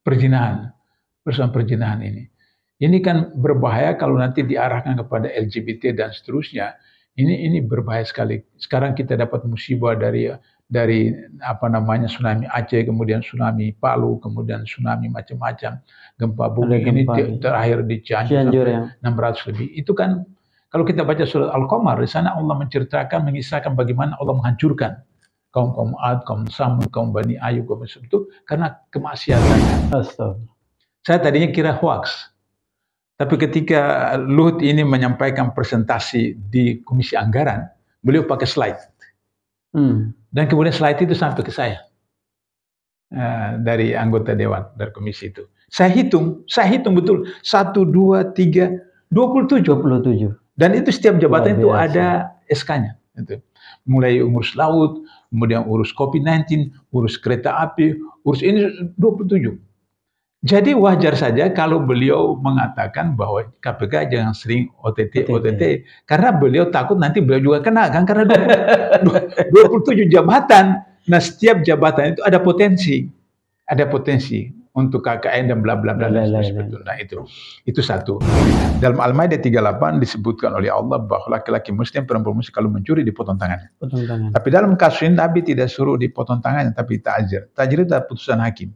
perzinahan, persoalan perzinahan ini. Ini kan berbahaya kalau nanti diarahkan kepada LGBT dan seterusnya. Ini berbahaya sekali. Sekarang kita dapat musibah dari apa namanya tsunami Aceh, kemudian tsunami Palu, kemudian tsunami macam-macam, gempa bumi. Ini terakhir di Cianjur ya. 600 lebih. Itu kan kalau kita baca surat Al-Qamar, di sana Allah menceritakan, mengisahkan bagaimana Allah menghancurkan kaum Ad, kaum Samud, kaum Bani Ayub, kaum itu karena kemaksiatan. Astagfirullah. Saya tadinya kira hoax. Tapi ketika Luhut ini menyampaikan presentasi di Komisi Anggaran, beliau pakai slide. Dan kemudian slide itu sampai ke saya. Dari anggota Dewan, dari komisi itu. Saya hitung betul. 1, 2, 3, 27. Dan itu setiap jabatan itu ada SK-nya. Mulai urus laut, kemudian urus COVID-19, urus kereta api, urus ini 27. Jadi wajar saja kalau beliau mengatakan bahwa KPK jangan sering OTT. Karena beliau takut nanti beliau juga kena kan, karena 27 jabatan. Nah, setiap jabatan itu ada potensi untuk KKN dan bla bla bla. Nah, itu satu. Dalam Al-Maidah 38 disebutkan oleh Allah bahwa laki-laki muslim, perempuan muslim kalau mencuri dipotong tangannya. Tapi dalam kasus ini Nabi tidak suruh dipotong tangannya, tapi ta'zir. Ta'zir itu adalah putusan hakim.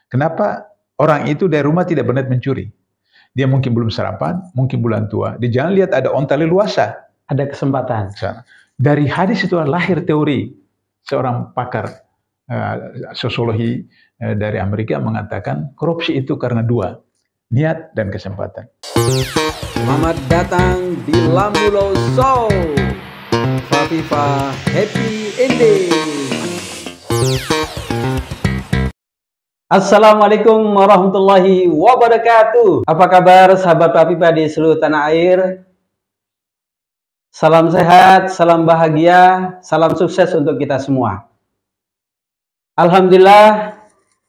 Kenapa? Orang itu dari rumah tidak berniat mencuri. Dia mungkin belum sarapan, mungkin bulan tua. Dia jangan lihat ada onta leluasa. Ada kesempatan. Dari hadis itu lahir teori. Seorang pakar sosiologi dari Amerika mengatakan korupsi itu karena dua, niat dan kesempatan. Selamat datang di Lamulo Show. Fafifa Happy Ending. Assalamualaikum warahmatullahi wabarakatuh. Apa kabar sahabat Fafifa di seluruh tanah air? Salam sehat, salam bahagia, salam sukses untuk kita semua. Alhamdulillah,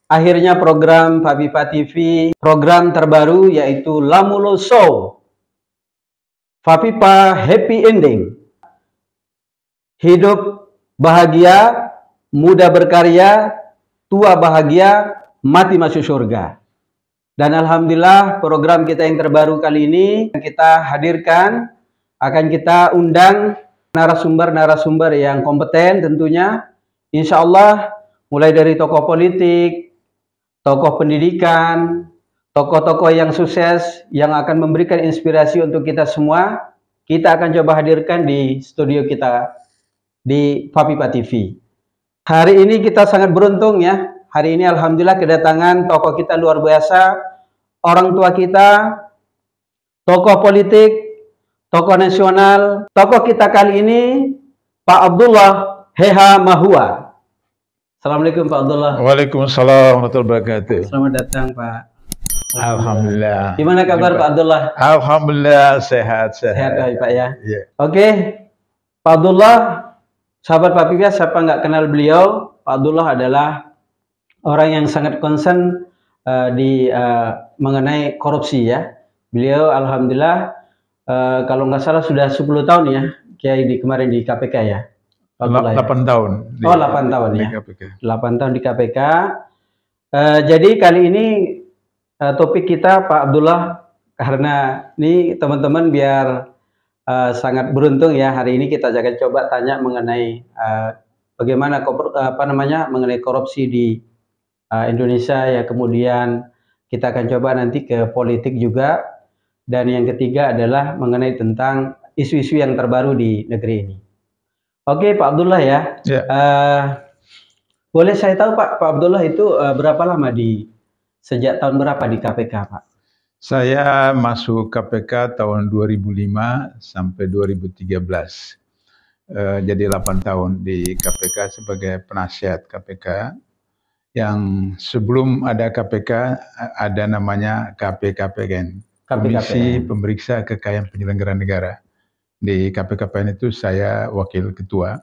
akhirnya program Fafifa TV, program terbaru yaitu Lamulo Show. Fafifa Happy Ending. Hidup bahagia, muda berkarya, tua bahagia, mati masuk surga. Dan alhamdulillah program kita yang terbaru kali ini kita hadirkan, akan kita undang narasumber-narasumber yang kompeten tentunya. Insya Allah mulai dari tokoh politik, tokoh pendidikan, tokoh-tokoh yang sukses yang akan memberikan inspirasi untuk kita semua, kita akan coba hadirkan di studio kita di Fafifa TV. Hari ini kita sangat beruntung ya. Hari ini alhamdulillah kedatangan tokoh kita luar biasa, orang tua kita, tokoh politik, tokoh nasional. Tokoh kita kali ini Pak Abdullah Heha Mahua. Assalamualaikum Pak Abdullah. Waalaikumsalam warahmatullahi wabarakatuh. Selamat datang Pak. Alhamdulillah. Gimana kabar Pak Abdullah? Alhamdulillah sehat. Sehat Pak ya. Yeah. Oke, Pak Abdullah, sahabat Fafifa, siapa nggak kenal beliau? Pak Abdullah adalah orang yang sangat concern mengenai korupsi ya. Beliau alhamdulillah kalau nggak salah sudah 10 tahun ya Kiai kemarin di KPK ya. 8 tahun. 8 tahun ya. 8 tahun di KPK. Jadi kali ini topik kita Pak Abdullah, karena ini teman-teman biar sangat beruntung ya, hari ini kita akan coba tanya mengenai bagaimana mengenai korupsi di Indonesia ya, kemudian kita akan coba nanti ke politik juga, dan yang ketiga adalah mengenai tentang isu-isu yang terbaru di negeri ini. Oke Pak Abdullah ya. Boleh saya tahu Pak Abdullah itu berapa lama sejak tahun berapa di KPK Pak? Saya masuk KPK tahun 2005 sampai 2013. Jadi 8 tahun di KPK sebagai penasihat KPK. Yang sebelum ada KPK ada namanya KPKPN, Komisi Pemeriksa Kekayaan Penyelenggara Negara. Di KPKPN itu saya wakil ketua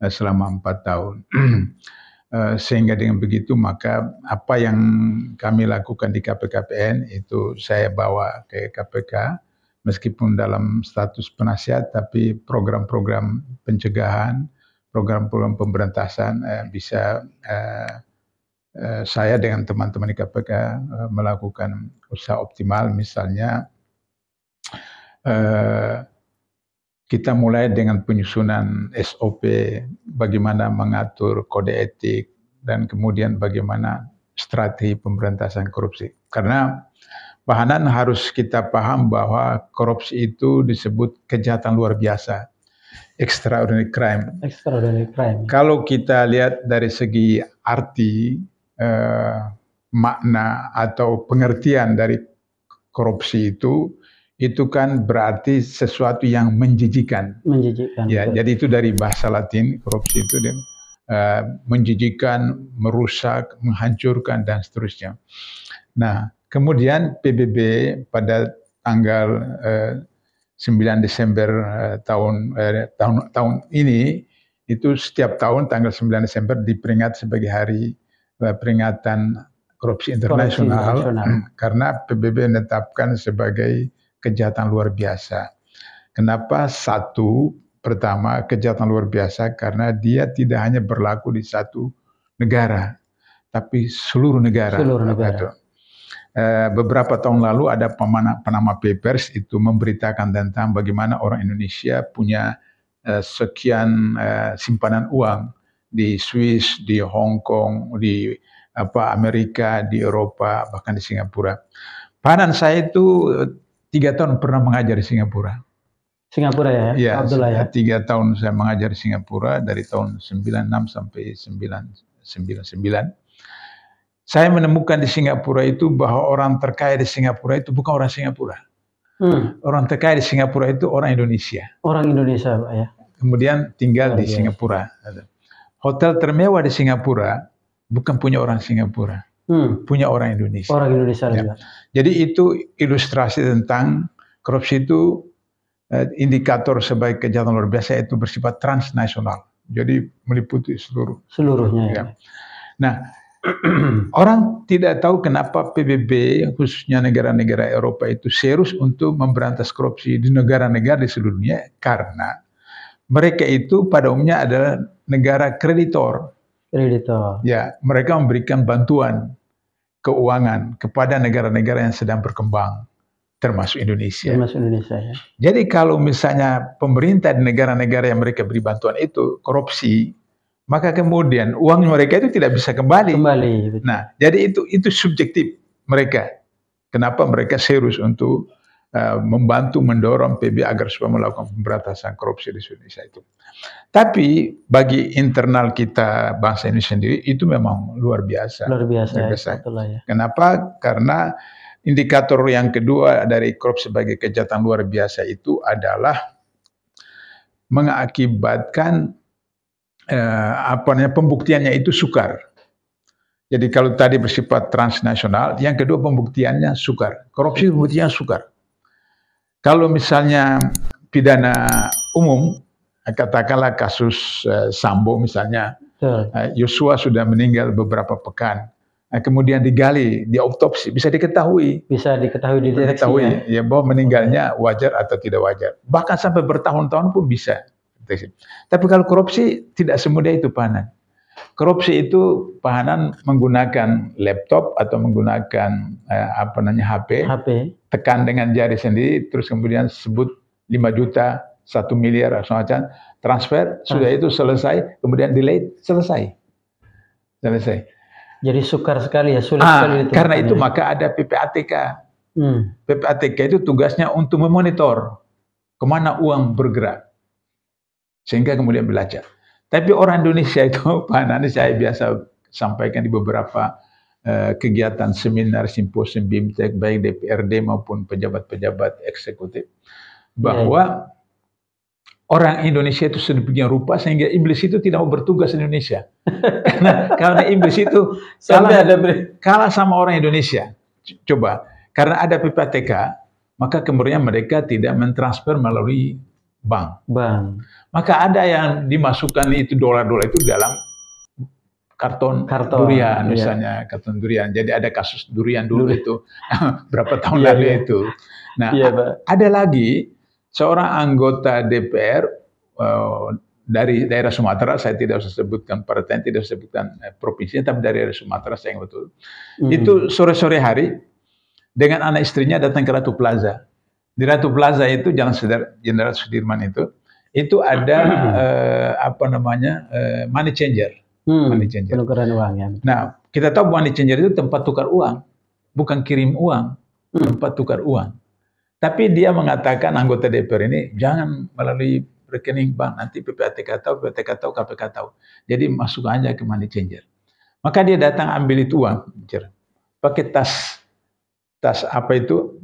selama 4 tahun. Sehingga dengan begitu maka apa yang kami lakukan di KPKPN itu saya bawa ke KPK, meskipun dalam status penasihat, tapi program-program pencegahan, program-program pemberantasan bisa saya dengan teman-teman di KPK melakukan usaha optimal, misalnya kita mulai dengan penyusunan SOP, bagaimana mengatur kode etik, dan kemudian bagaimana strategi pemberantasan korupsi. Karena Pak Hanan harus kita paham bahwa korupsi itu disebut kejahatan luar biasa, extraordinary crime. Extraordinary crime. Kalau kita lihat dari segi arti, makna atau pengertian dari korupsi itu kan berarti sesuatu yang menjijikan. Menjijikan. Ya, jadi itu dari bahasa Latin, korupsi itu menjijikan, merusak, menghancurkan, dan seterusnya. Nah, kemudian PBB pada tanggal 9 Desember tahun ini, itu setiap tahun tanggal 9 Desember diperingati sebagai hari peringatan korupsi internasional, karena PBB menetapkan sebagai kejahatan luar biasa. Kenapa? Pertama, kejahatan luar biasa karena dia tidak hanya berlaku di satu negara, tapi seluruh negara. Beberapa tahun lalu ada Panama Papers itu memberitakan tentang bagaimana orang Indonesia punya sekian simpanan uang di Swiss, di Hong Kong, di Amerika, di Eropa, bahkan di Singapura. Panan saya itu 3 tahun pernah mengajar di Singapura. Singapura ya? Ya, Abdullah ya? 3 tahun saya mengajar di Singapura dari tahun 96 sampai 99. Saya menemukan di Singapura itu bahwa orang terkaya di Singapura itu bukan orang Singapura. Orang terkaya di Singapura itu orang Indonesia. Orang Indonesia, Pak ya? Kemudian tinggal di Singapura. Hotel termewah di Singapura bukan punya orang Singapura. Punya orang Indonesia. Orang Indonesia ya. juga. Jadi itu ilustrasi tentang korupsi itu indikator sebagai kejahatan luar biasa itu bersifat transnasional. Jadi meliputi seluruhnya. Ya. Nah, orang tidak tahu kenapa PBB khususnya negara-negara Eropa itu serius untuk memberantas korupsi di negara-negara di seluruh dunia, karena mereka itu pada umumnya adalah negara kreditor. Ya, mereka memberikan bantuan keuangan kepada negara-negara yang sedang berkembang, termasuk Indonesia. Termasuk Indonesia ya. Jadi kalau misalnya pemerintah di negara-negara yang mereka beri bantuan itu korupsi, maka kemudian uang mereka itu tidak bisa kembali. Betul. Nah, jadi itu subjektif mereka. Kenapa mereka serius untuk membantu mendorong PB agar supaya melakukan pemberantasan korupsi di Indonesia itu. Tapi bagi internal kita bangsa Indonesia sendiri itu memang luar biasa. Luar biasa. Ya. Kenapa? Karena indikator yang kedua dari korupsi sebagai kejahatan luar biasa itu adalah mengakibatkan pembuktiannya itu sukar. Jadi kalau tadi bersifat transnasional, yang kedua pembuktiannya sukar. Korupsi pembuktiannya sukar. Kalau misalnya pidana umum, katakanlah kasus Sambo misalnya, Yosua sudah meninggal beberapa pekan, kemudian digali, diautopsi, bisa diketahui. Bisa diketahui di deteksi ya, bahwa meninggalnya wajar atau tidak wajar. Bahkan sampai bertahun-tahun pun bisa. Tapi kalau korupsi tidak semudah itu, Pak Hanan. Korupsi itu Pak Hanan menggunakan laptop atau menggunakan HP, tekan dengan jari sendiri, terus kemudian sebut 5 juta, 1 miliar, semacam transfer, sudah itu selesai, kemudian delay, selesai. Jadi sukar sekali ya, sulit sekali itu. Karena itu maka ada PPATK. PPATK itu tugasnya untuk memonitor kemana uang bergerak, sehingga kemudian belajar. Tapi orang Indonesia itu, Pak Hanan, saya biasa sampaikan di beberapa kegiatan seminar, simposium, BIMTEK, baik DPRD maupun pejabat-pejabat eksekutif, bahwa orang Indonesia itu sedemikian rupa sehingga iblis itu tidak mau bertugas di Indonesia. Karena iblis itu kalah sama orang Indonesia. Coba, karena ada PPATK, maka kemudian mereka tidak mentransfer melalui bank. Maka ada yang dimasukkan itu dolar-dolar itu dalam karton durian misalnya, karton durian. Jadi ada kasus durian dulu itu berapa tahun lalu itu. Nah, ada lagi seorang anggota DPR dari daerah Sumatera, saya tidak usah sebutkan partai, tidak usah sebutkan provinsinya, tapi dari daerah Sumatera saya ingat betul. Itu sore-sore hari dengan anak istrinya datang ke Ratu Plaza. Di Ratu Plaza itu Jalan Jenderal Sudirman itu ada money changer. Money changer. Penukaran uang ya. Nah, kita tahu money changer itu tempat tukar uang, bukan kirim uang, tempat tukar uang. Tapi dia mengatakan anggota DPR ini jangan melalui rekening bank, nanti PPATK tahu, PPATK tahu, KPK tahu. Jadi masuk aja ke money changer. Maka dia datang ambil itu uang, pakai tas apa itu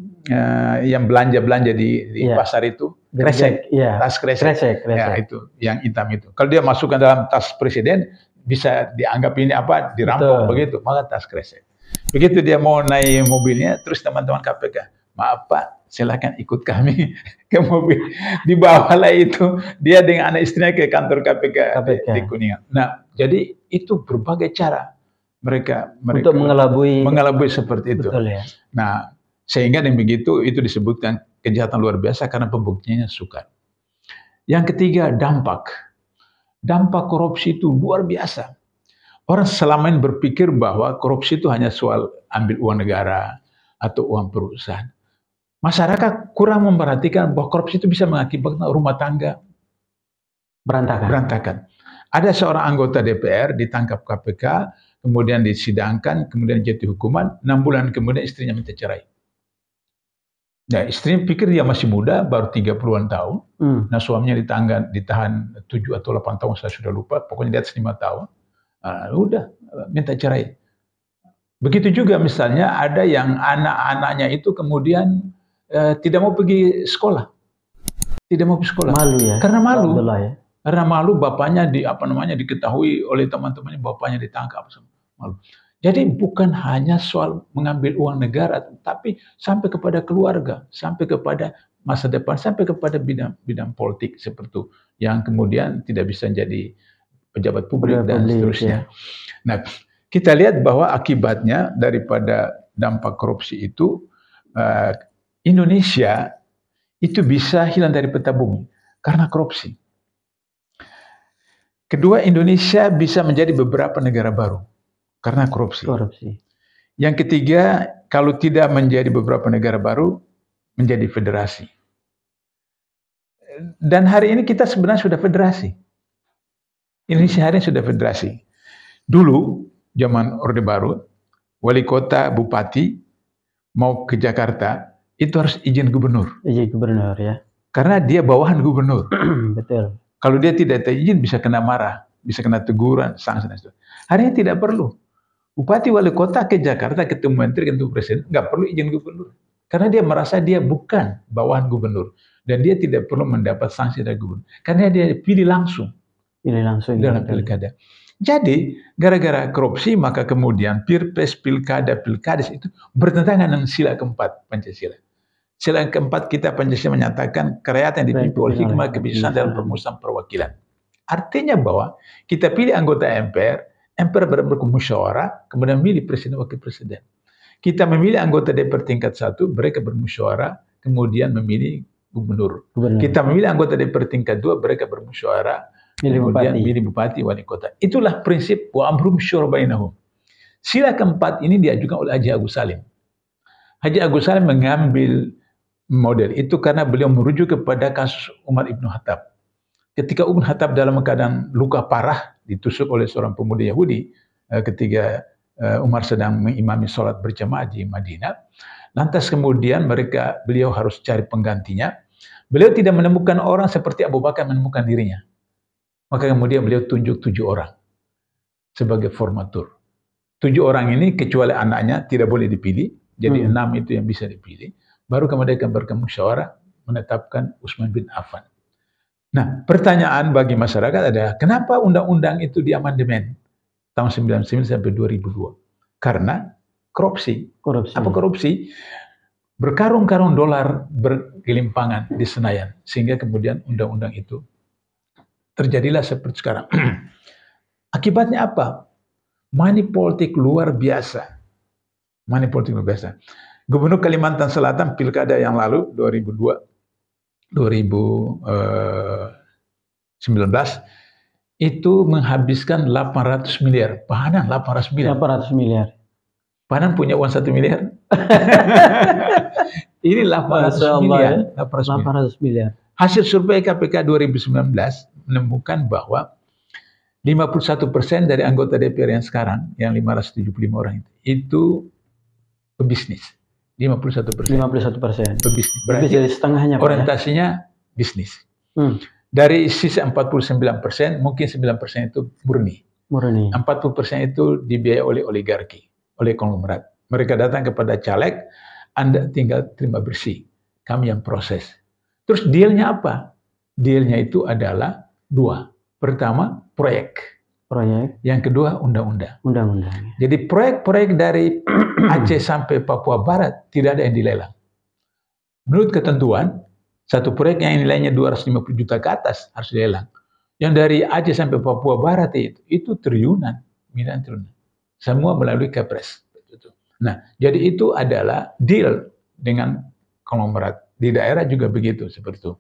yang belanja di pasar itu, kresek, tas kresek, ya itu yang hitam itu. Kalau dia masukkan dalam tas presiden bisa dianggap ini apa dirampok begitu, maka tas kresek. Begitu dia mau naik mobilnya, terus teman-teman KPK, maaf Pak, silakan ikut kami ke mobil. Dibawalah itu dia dengan anak istrinya ke kantor KPK. Di Kuningan. Nah, jadi itu berbagai cara mereka untuk mengelabui seperti itu. Betul, ya. Nah, sehingga dengan begitu itu disebutkan kejahatan luar biasa karena pembuktiannya sukar. Yang ketiga, dampak korupsi itu luar biasa. Orang selama ini berpikir bahwa korupsi itu hanya soal ambil uang negara atau uang perusahaan. Masyarakat kurang memperhatikan bahwa korupsi itu bisa mengakibatkan rumah tangga berantakan. Ada seorang anggota DPR ditangkap KPK, kemudian disidangkan, kemudian jatuh hukuman, 6 bulan kemudian istrinya minta cerai. Nah, istrinya pikir dia masih muda, baru 30-an tahun. Nah, suaminya ditahan 7 atau 8 tahun, saya sudah lupa, pokoknya di atas 5 tahun. Udah, minta cerai. Begitu juga misalnya ada yang anak-anaknya itu kemudian tidak mau pergi sekolah. Tidak mau pergi sekolah. Malu ya. Karena malu. Ya. Karena malu bapaknya diketahui oleh teman-temannya bapaknya ditangkap. Malu. Jadi bukan hanya soal mengambil uang negara, tapi sampai kepada keluarga, sampai kepada masa depan, sampai kepada bidang politik seperti itu, yang kemudian tidak bisa jadi pejabat publik dan seterusnya. Ya. Nah, kita lihat bahwa akibatnya daripada dampak korupsi itu, Indonesia itu bisa hilang dari peta bumi karena korupsi. Kedua, Indonesia bisa menjadi beberapa negara baru karena korupsi. Yang ketiga, kalau tidak menjadi beberapa negara baru, menjadi federasi. Dan hari ini kita sebenarnya sudah federasi. Indonesia hari ini sudah federasi. Dulu, zaman Orde Baru, wali kota, bupati, mau ke Jakarta, itu harus izin gubernur. Izin gubernur ya. Karena dia bawahan gubernur. Betul. Kalau dia tidak izin bisa kena marah, bisa kena teguran, sanksi dan sebagainya. Hari ini tidak perlu. Bupati wali kota ke Jakarta, ketemu menteri, ketemu presiden, nggak perlu izin gubernur. Karena dia merasa dia bukan bawahan gubernur. Dan dia tidak perlu mendapat sanksi dari gubernur. Karena dia pilih langsung. Dalam pilkada. Jadi, gara-gara korupsi, maka kemudian Pilpres, Pilkades itu bertentangan dengan sila keempat Pancasila. Sila keempat kita Pancasila menyatakan kerakyatan dipimpin oleh hikmah kebijaksanaan dalam permusawaratan perwakilan. Artinya bahwa kita pilih anggota MPR bermusyawarah, kemudian memilih presiden wakil presiden. Kita memilih anggota DPR tingkat 1, mereka bermusyawarah, kemudian memilih gubernur. Kita memilih anggota DPR tingkat 2, mereka bermusyawarah, kemudian pilih bupati, wali kota. Itulah prinsip wa amrum syura bainahum. Sila keempat ini diajukan oleh Haji Agus Salim. Haji Agus Salim mengambil model itu karena beliau merujuk kepada kasus Umar Ibn Khattab. Ketika Umar Khattab dalam keadaan luka parah ditusuk oleh seorang pemuda Yahudi ketika Umar sedang mengimami sholat berjamaah di Madinah. Lantas kemudian beliau harus cari penggantinya. Beliau tidak menemukan orang seperti Abu Bakar menemukan dirinya. Maka kemudian beliau tunjuk 7 orang sebagai formatur. 7 orang ini kecuali anaknya tidak boleh dipilih. Jadi 6 itu yang bisa dipilih. Baru kemudian bermusyawarah menetapkan Utsman bin Affan. Nah, pertanyaan bagi masyarakat adalah kenapa undang-undang itu diamandemen tahun 1999 sampai 2002? Karena korupsi. Apa korupsi? Berkarung-karung dolar bergelimpangan di Senayan. Sehingga kemudian undang-undang itu terjadilah seperti sekarang. Akibatnya apa? Money politik luar biasa. Money politik luar biasa. Gubernur Kalimantan Selatan pilkada yang lalu 2002, itu menghabiskan 800 miliar. Pahanan 800 miliar. 800 miliar. Pahanan punya uang 1 miliar. Ini 800 miliar. Ya? 800 miliar. Hasil survei KPK 2019 menemukan bahwa 51% dari anggota DPR yang sekarang, yang 575 orang itu pebisnis. 51%. 51%. Pebisnis. Lebih dari setengahnya, Pak, orientasinya bisnis. Dari sisa 49%, mungkin 9% itu murni. 40% itu dibiayai oleh oligarki, oleh konglomerat. Mereka datang kepada caleg, Anda tinggal terima bersih. Kami yang proses. Terus dealnya apa? Dealnya itu adalah 2. Pertama, proyek. Yang kedua, undang-undang. Jadi proyek-proyek dari Aceh sampai Papua Barat tidak ada yang dilelang. Menurut ketentuan, satu proyek yang nilainya 250 juta ke atas harus dilelang. Yang dari Aceh sampai Papua Barat itu triliunan, miliaran triliunan. Semua melalui Kepres. Nah, jadi itu adalah deal dengan konglomerat. Di daerah juga begitu, seperti itu.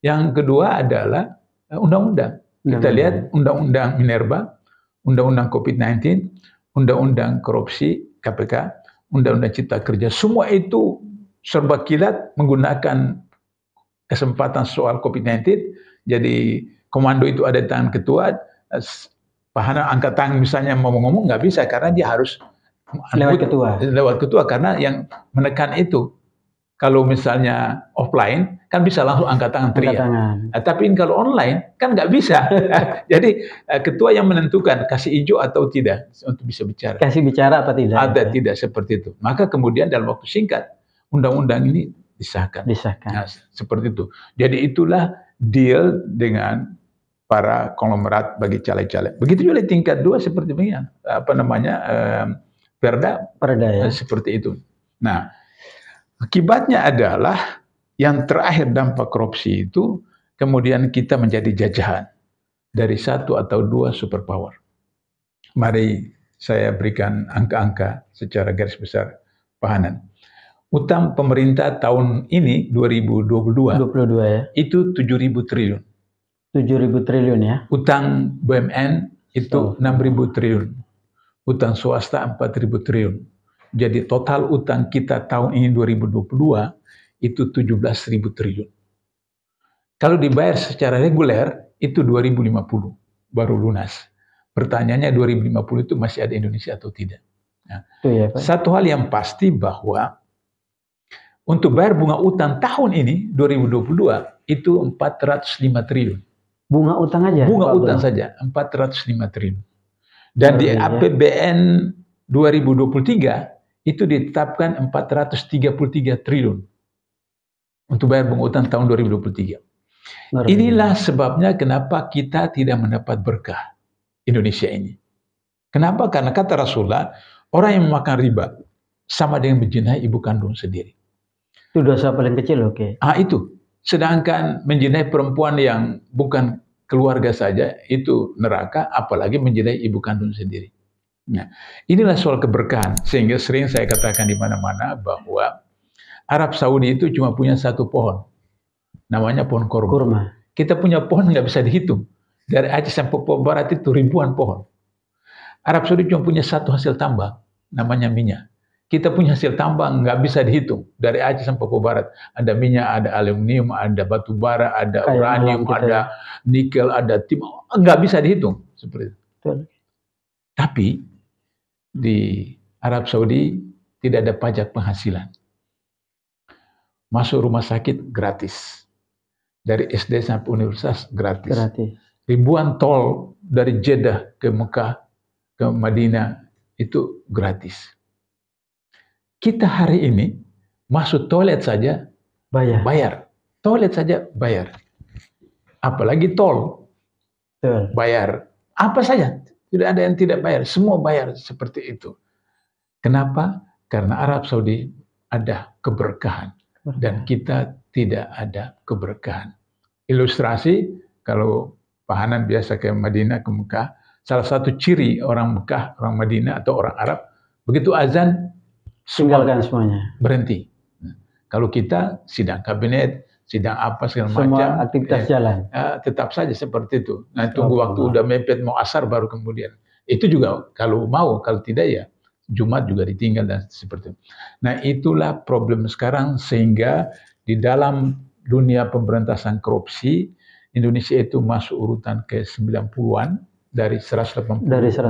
Yang kedua adalah undang-undang. Kita lihat undang-undang Minerba, undang-undang COVID-19, undang-undang korupsi KPK, undang-undang Cipta Kerja. Semua itu serba kilat menggunakan kesempatan soal COVID-19. Jadi komando itu ada di tangan ketua. Pahana angkat tangan misalnya mau ngomong nggak bisa karena dia harus lewat ketua karena yang menekan itu. Kalau misalnya offline, kan bisa langsung angkat tangan teriak. Tapi kalau online, kan nggak bisa. Jadi ketua yang menentukan kasih hijau atau tidak untuk bisa bicara. Kasih bicara apa tidak? Ada tidak seperti itu. Maka kemudian dalam waktu singkat, undang-undang ini disahkan. Nah, seperti itu. Jadi itulah deal dengan para konglomerat bagi caleg-caleg. Begitu juga di tingkat 2 seperti ini, perda ya. Seperti itu. Nah, akibatnya adalah yang terakhir dampak korupsi itu kemudian kita menjadi jajahan dari 1 atau 2 superpower. Mari saya berikan angka-angka secara garis besar pahanan. Utang pemerintah tahun ini 2022 ya. Itu 7.000 triliun. 7.000 triliun ya. Utang BUMN itu 6.000 triliun. Utang swasta 4.000 triliun. Jadi total utang kita tahun ini 2022 itu 17.000 triliun. Kalau dibayar secara reguler itu 2050 baru lunas. Pertanyaannya 2050 itu masih ada Indonesia atau tidak? Nah, ya, Pak. Satu hal yang pasti bahwa untuk bayar bunga utang tahun ini 2022 itu 405 triliun. Bunga utang aja? Bunga utang saja 405 triliun. Dan di APBN 2023 itu ditetapkan 433 triliun untuk bayar bunga utang tahun 2023. Inilah sebabnya kenapa kita tidak mendapat berkah Indonesia ini. Kenapa? Karena kata Rasulullah, orang yang memakan riba sama dengan menjinai ibu kandung sendiri. Itu dosa paling kecil, oke. Itu. Sedangkan menjinai perempuan yang bukan keluarga saja itu neraka, apalagi menjinai ibu kandung sendiri. Nah, inilah soal keberkahan, sehingga sering saya katakan di mana-mana bahwa Arab Saudi itu cuma punya 1 pohon, namanya pohon kurma. Kita punya pohon nggak bisa dihitung, dari Aceh sampai Papua Barat itu ribuan pohon. Arab Saudi cuma punya 1 hasil tambang, namanya minyak. Kita punya hasil tambang nggak bisa dihitung, dari Aceh sampai Papua Barat. Ada minyak, ada aluminium, ada batu bara, ada uranium, ada nikel, ada timah, nggak bisa dihitung seperti itu. Tapi di Arab Saudi tidak ada pajak penghasilan. Masuk rumah sakit gratis. Dari SD sampai universitas gratis. Ribuan tol dari Jeddah ke Mekah, ke Madinah itu gratis. Kita hari ini masuk toilet saja bayar. Toilet saja bayar. Apalagi tol. Bayar. Apa saja. Tidak ada yang tidak bayar, semua bayar seperti itu. Kenapa? Karena Arab Saudi ada keberkahan dan kita tidak ada keberkahan. Ilustrasi, kalau pahanan biasa ke Madinah, ke Mekah, salah satu ciri orang Mekah, orang Madinah atau orang Arab, begitu azan, tinggalkan semuanya. Berhenti. Kalau kita sidang kabinet, sidang apa segala Semua macam. aktivitas jalan. Tetap saja seperti itu. Nah, tunggu waktu udah mepet mau asar baru kemudian. Itu juga kalau mau, kalau tidak ya Jumat juga ditinggal dan seperti itu. Nah, itulah problem sekarang sehingga di dalam dunia pemberantasan korupsi Indonesia itu masuk urutan ke 90-an dari 180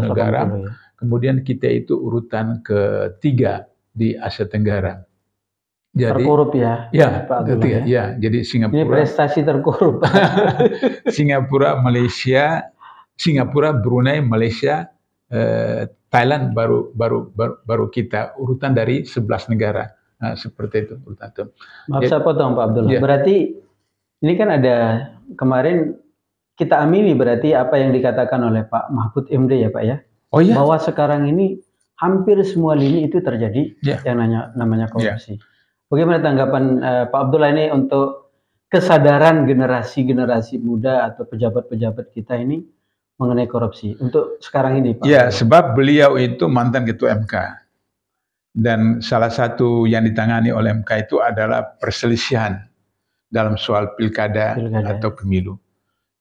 negara. Ya. Kemudian kita itu urutan ketiga di Asia Tenggara. Jadi, terkorup ya, Pak ketiga, ya. Jadi Singapura. Ini prestasi terkorup. Singapura, Brunei, Malaysia, Thailand baru kita urutan dari 11 negara. Nah, seperti itu urutan itu. Maaf saya potong Pak Abdullah. Berarti ini kan ada kemarin kita amini berarti apa yang dikatakan oleh Pak Mahfud MD ya Pak ya. Oh iya. Bahwa sekarang ini hampir semua lini itu terjadi yang namanya korupsi. Bagaimana tanggapan Pak Abdullah ini untuk kesadaran generasi muda atau pejabat-pejabat kita ini mengenai korupsi untuk sekarang ini Pak? Ya, sebab beliau itu mantan ketua MK. Dan salah satu yang ditangani oleh MK itu adalah perselisihan dalam soal pilkada atau pemilu.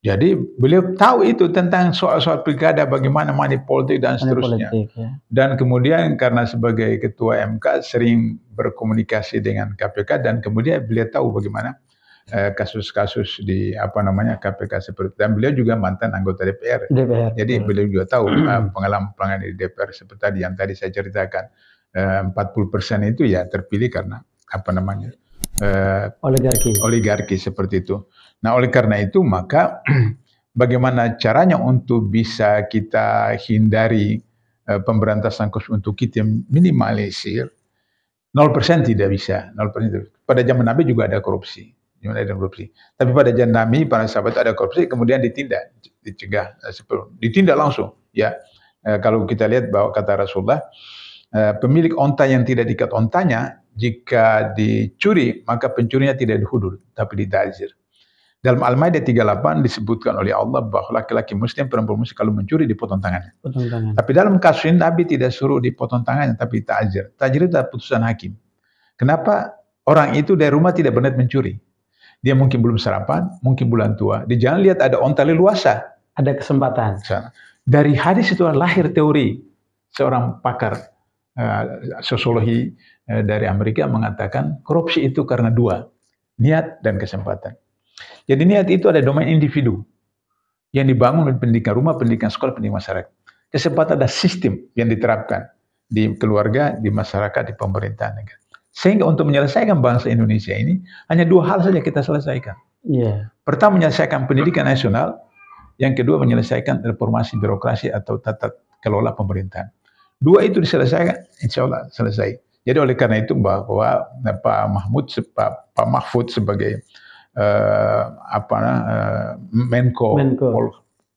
Jadi beliau tahu itu tentang soal-soal pilkada, bagaimana money politik dan seterusnya. Dan kemudian karena sebagai ketua MK sering berkomunikasi dengan KPK dan kemudian beliau tahu bagaimana kasus-kasus di KPK seperti, dan beliau juga mantan anggota DPR. Jadi beliau juga tahu pengalaman di DPR seperti tadi yang tadi saya ceritakan. 40% itu ya terpilih karena oligarki seperti itu. Nah, oleh karena itu maka bagaimana caranya untuk bisa kita hindari pemberantasan korupsi untuk kita minimalisir 0% tidak bisa. 0%. Pada zaman Nabi juga ada korupsi. Tapi pada zaman Nabi para sahabat ada korupsi kemudian dicegah, ditindak langsung. Ya, kalau kita lihat bahwa kata Rasulullah, pemilik onta yang tidak diikat ontanya jika dicuri maka pencurinya tidak dihudul tapi ditazir. Dalam Al-Maidah 38 disebutkan oleh Allah bahwa laki-laki muslim, perempuan muslim kalau mencuri dipotong tangannya. Tapi dalam kasus ini Nabi tidak suruh dipotong tangannya tapi ta'zir. Ta'zir itu adalah putusan hakim. Kenapa? Orang itu dari rumah tidak berniat mencuri. Dia mungkin belum sarapan, mungkin bulan tua. Di jalan lihat ada onta leluasa. Ada kesempatan. Dari hadis itu lahir teori. Seorang pakar sosiologi dari Amerika mengatakan korupsi itu karena dua, niat dan kesempatan. Jadi niat itu ada domain individu yang dibangun oleh pendidikan rumah, pendidikan sekolah, pendidikan masyarakat. Kesempatan ada sistem yang diterapkan di keluarga, di masyarakat, di pemerintahan negara. Sehingga untuk menyelesaikan bangsa Indonesia ini hanya dua hal saja kita selesaikan. Pertama menyelesaikan pendidikan nasional, yang kedua menyelesaikan reformasi birokrasi atau tata kelola pemerintahan. Dua itu diselesaikan, insya Allah selesai. Jadi oleh karena itu bahwa Pak Mahfud sebagai Menko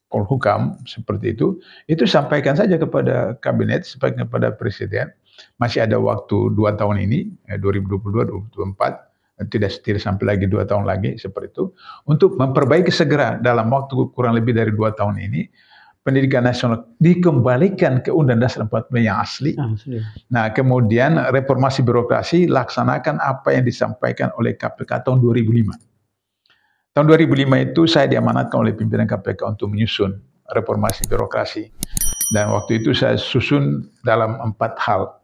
Polhukam seperti itu sampaikan saja kepada kabinet, sampaikan kepada presiden. Masih ada waktu 2 tahun ini, 2022-2024, tidak sampai lagi 2 tahun lagi seperti itu, untuk memperbaiki segera dalam waktu kurang lebih dari 2 tahun ini pendidikan nasional dikembalikan ke Undang-Undang 45 yang asli. Nah, kemudian reformasi birokrasi laksanakan apa yang disampaikan oleh KPK tahun 2005. Tahun 2005 itu saya diamanatkan oleh pimpinan KPK untuk menyusun reformasi birokrasi. Dan waktu itu saya susun dalam 4 hal.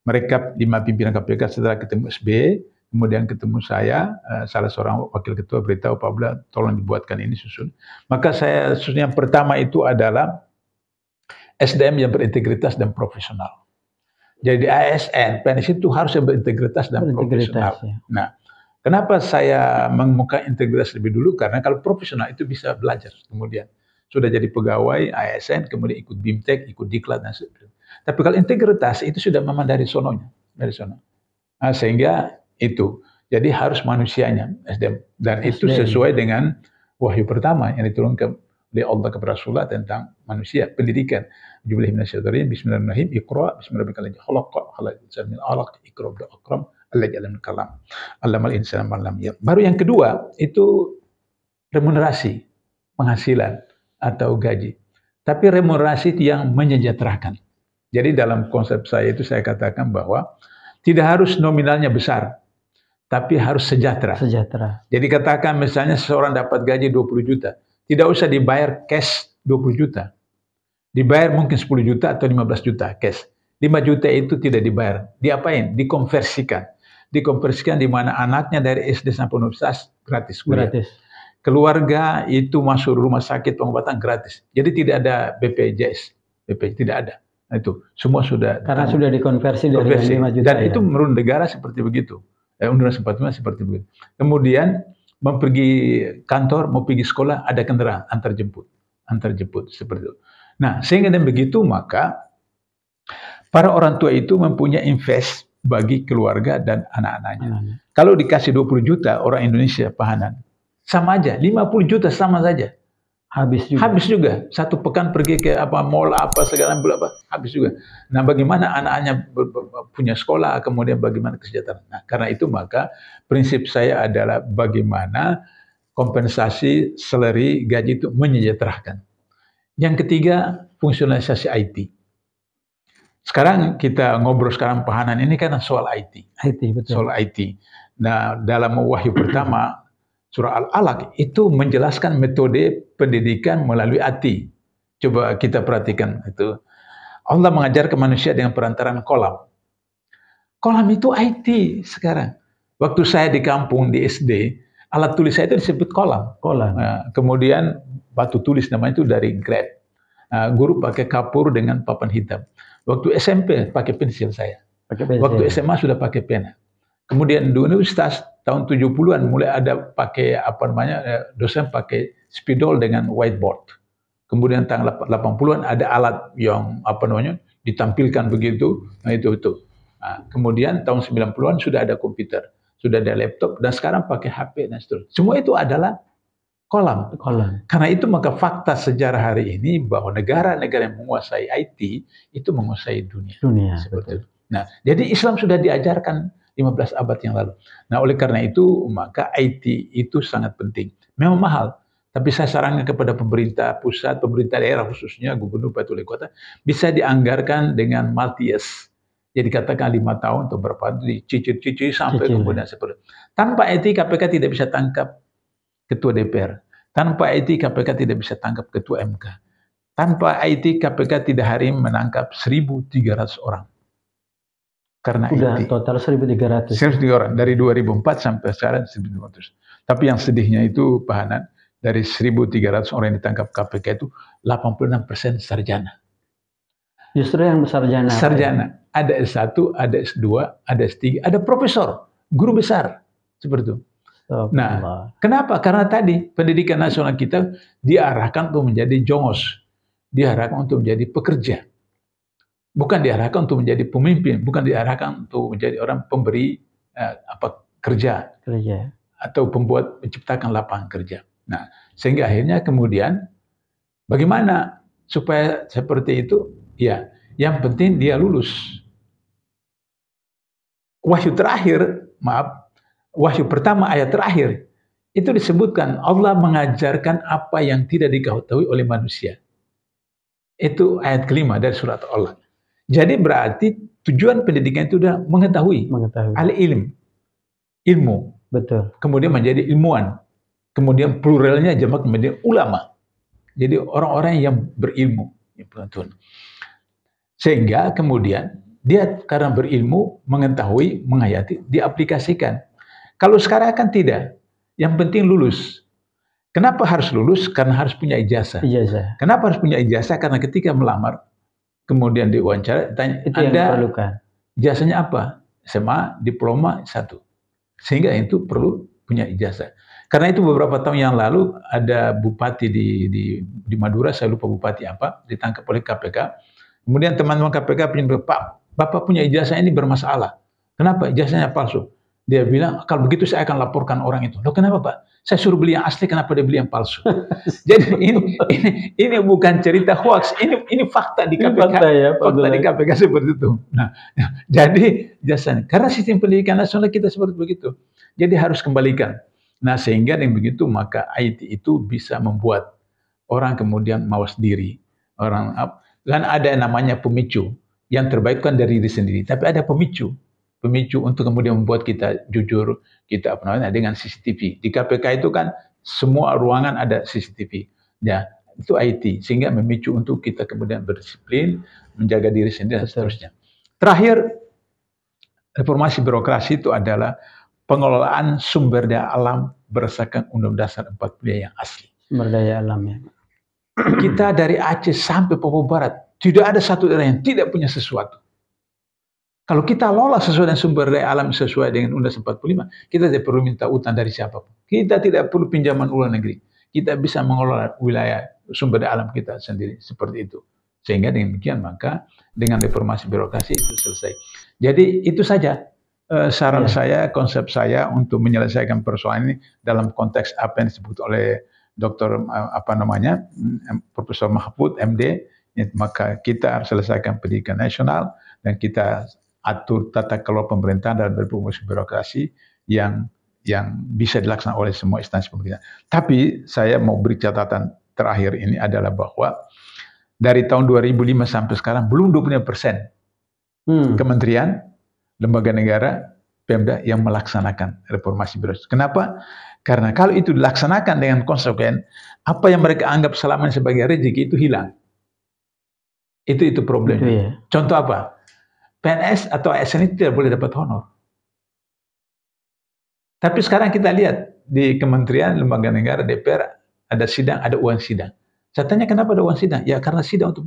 Mereka 5 pimpinan KPK setelah ketemu SBY, kemudian ketemu saya, salah seorang wakil ketua beritahu Pak Abdullah, tolong dibuatkan ini susun. Maka saya susun yang pertama itu adalah SDM yang berintegritas dan profesional. Jadi ASN, PNS itu harus berintegritas dan profesional. Ya. Nah, kenapa saya mengemukakan integritas lebih dulu? Karena kalau profesional itu bisa belajar kemudian. Sudah jadi pegawai ASN, kemudian ikut BIMTEK, ikut Diklat, dan sebagainya. Tapi kalau integritas itu sudah memang dari sononya. Nah, sehingga itu. Jadi harus manusianya SDM. Dan itu sesuai dengan wahyu pertama yang diturunkan oleh Allah kepada Rasulullah tentang manusia, pendidikan. Bismillahirrahmanirrahim. Iqra bismillahirrahmanirrahim. Khalaqal ikra bil akram alladzi 'allama kalam. 'Allamal insana ma lam ya'lam. Baru yang kedua itu remunerasi, penghasilan atau gaji. Tapi remunerasi yang menyejahterakan. Jadi dalam konsep saya itu saya katakan bahwa tidak harus nominalnya besar, tapi harus sejahtera. Sejahtera. Jadi katakan misalnya seseorang dapat gaji 20 juta, tidak usah dibayar cash 20 juta. Dibayar mungkin 10 juta atau 15 juta cash. 5 juta itu tidak dibayar. Diapain? Dikonversikan. Dikonversikan di mana anaknya dari SD sampai universitas gratis kuliah. Gratis. Keluarga itu masuk rumah sakit pengobatan gratis. Jadi tidak ada BPJS. tidak ada. Nah, itu semua sudah Karena sudah dikonversi dari 5 juta. Dan itu menurut negara seperti begitu. Undang-undang 45 seperti begitu. Kemudian mau pergi kantor, mau pergi sekolah, ada kendaraan antar jemput seperti itu. Nah, sehingga dengan begitu maka para orang tua itu mempunyai invest bagi keluarga dan anak-anaknya. Kalau dikasih 20 juta orang Indonesia pahanan, sama aja, 50 juta sama saja. Habis juga. Satu pekan pergi ke mall segala habis juga. Nah, bagaimana anak-anaknya punya sekolah, kemudian bagaimana kesejahteraan. Nah, karena itu maka prinsip saya adalah bagaimana kompensasi salary gaji itu menyejahterakan. Yang ketiga, fungsionalisasi IT. Sekarang kita ngobrol pahanan ini kan soal IT. Betul. Soal IT. Nah, dalam wahyu pertama Surah Al-Alaq itu menjelaskan metode pendidikan melalui IT. Coba kita perhatikan itu. Allah mengajarkan manusia dengan perantaraan kolam. Kolam itu IT sekarang. Waktu saya di kampung di SD, alat tulis saya itu disebut kolam. Nah, kemudian batu tulis namanya itu dari grade. Nah, guru pakai kapur dengan papan hitam. Waktu SMP pakai pensil saya. Waktu SMA sudah pakai pena. Kemudian di universitas tahun 70-an mulai ada pakai dosen pakai spidol dengan whiteboard. Kemudian tahun 80-an ada alat yang ditampilkan begitu. Nah, itu. Nah, kemudian tahun 90-an sudah ada komputer, sudah ada laptop, dan sekarang pakai HP dan seterusnya. Semua itu adalah kolam. Karena itu maka fakta sejarah hari ini bahwa negara-negara yang menguasai IT itu menguasai dunia. Seperti itu. Nah, jadi Islam sudah diajarkan 15 abad yang lalu. Nah, oleh karena itu maka IT itu sangat penting. Memang mahal, tapi saya sarankan kepada pemerintah pusat, pemerintah daerah khususnya gubernur, bupati, wali kota bisa dianggarkan dengan multi-years. Jadi katakan 5 tahun atau berapa dicicil sampai kemudian seperti itu. Tanpa IT KPK tidak bisa tangkap ketua DPR. Tanpa IT KPK tidak bisa tangkap ketua MK. Tanpa IT KPK tidak hari menangkap 1.300 orang. Karena IT. Total 1.300. 1.300 orang dari 2004 sampai sekarang 1.500. Tapi yang sedihnya itu Pak Hanan, dari 1.300 orang yang ditangkap KPK itu 86% sarjana. Justru yang sarjana. Sarjana. Ada S1, ada S2, ada S3, ada profesor, guru besar. Seperti itu. Nah, kenapa? Karena tadi pendidikan nasional kita diarahkan untuk menjadi jongos. Diarahkan untuk menjadi pekerja. Bukan diarahkan untuk menjadi pemimpin, bukan diarahkan untuk menjadi orang pemberi kerja atau pembuat menciptakan lapangan kerja. Nah, sehingga akhirnya kemudian bagaimana supaya seperti itu? Ya, yang penting dia lulus. Wahyu pertama ayat terakhir itu disebutkan Allah mengajarkan apa yang tidak diketahui oleh manusia. Itu ayat kelima dari surat Allah. Jadi berarti tujuan pendidikan itu sudah mengetahui. Ilmu. Betul. Kemudian menjadi ilmuwan. Kemudian pluralnya jamak menjadi ulama. Jadi orang-orang yang berilmu. Sehingga kemudian dia karena berilmu, mengetahui, menghayati, diaplikasikan. Kalau sekarang kan tidak. Yang penting lulus. Kenapa harus lulus? Karena harus punya ijazah. Kenapa harus punya ijazah? Karena ketika melamar, kemudian diwawancara, tanya, Anda ijazahnya apa? SMA, diploma, 1. Sehingga itu perlu punya ijazah. Karena itu beberapa tahun yang lalu ada bupati di Madura, saya lupa bupati apa, ditangkap oleh KPK. Kemudian teman-teman KPK punya, Pak, Bapak punya ijazah ini bermasalah. Kenapa? Ijazahnya palsu. Dia bilang, kalau begitu saya akan laporkan orang itu. Loh, kenapa Pak? Saya suruh beli yang asli, kenapa dia beli yang palsu? Jadi ini bukan cerita hoax, ini fakta di KPK. Fakta di KPK seperti itu. Nah, jadi jasanya, karena sistem pendidikan nasional kita seperti begitu. Jadi harus kembalikan. Nah, sehingga dengan begitu maka IT itu bisa membuat orang kemudian mawas diri. Kan ada namanya pemicu. Yang terbaik kan dari diri sendiri, tapi ada pemicu. pemicu untuk kemudian membuat kita jujur, kita dengan CCTV. Di KPK itu kan semua ruangan ada CCTV. Ya, itu IT, sehingga memicu untuk kita kemudian berdisiplin, menjaga diri sendiri dan seterusnya. Terakhir, reformasi birokrasi itu adalah pengelolaan sumber daya alam berdasarkan Undang-Undang Dasar 45 yang asli. Sumber daya alam ya. Kita dari Aceh sampai Papua Barat, tidak ada satu daerah yang tidak punya sesuatu. Kalau kita lola sesuai dengan sumber daya alam sesuai dengan Undang-Undang 45, kita tidak perlu minta utang dari siapapun. Kita tidak perlu pinjaman luar negeri. Kita bisa mengelola wilayah sumber daya alam kita sendiri seperti itu. Sehingga dengan demikian maka dengan reformasi birokrasi itu selesai. Jadi itu saja saran saya, konsep saya untuk menyelesaikan persoalan ini dalam konteks apa yang disebut oleh Dr. Profesor Mahfud MD. Maka kita harus selesaikan pendidikan nasional dan kita atur tata kelola pemerintahan dan reformasi birokrasi yang bisa dilaksanakan oleh semua instansi pemerintahan. Tapi saya mau beri catatan terakhir ini adalah bahwa dari tahun 2005 sampai sekarang belum 25% kementerian, lembaga negara, Pemda yang melaksanakan reformasi birokrasi. Kenapa? Karena kalau itu dilaksanakan dengan konsekuen, apa yang mereka anggap selama ini sebagai rezeki itu hilang. Itu problemnya. Ya. Contoh apa? PNS atau ASN itu tidak boleh dapat honor. Tapi sekarang kita lihat di kementerian, lembaga negara, DPR, ada sidang, ada uang sidang. Saya tanya kenapa ada uang sidang? Ya karena sidang untuk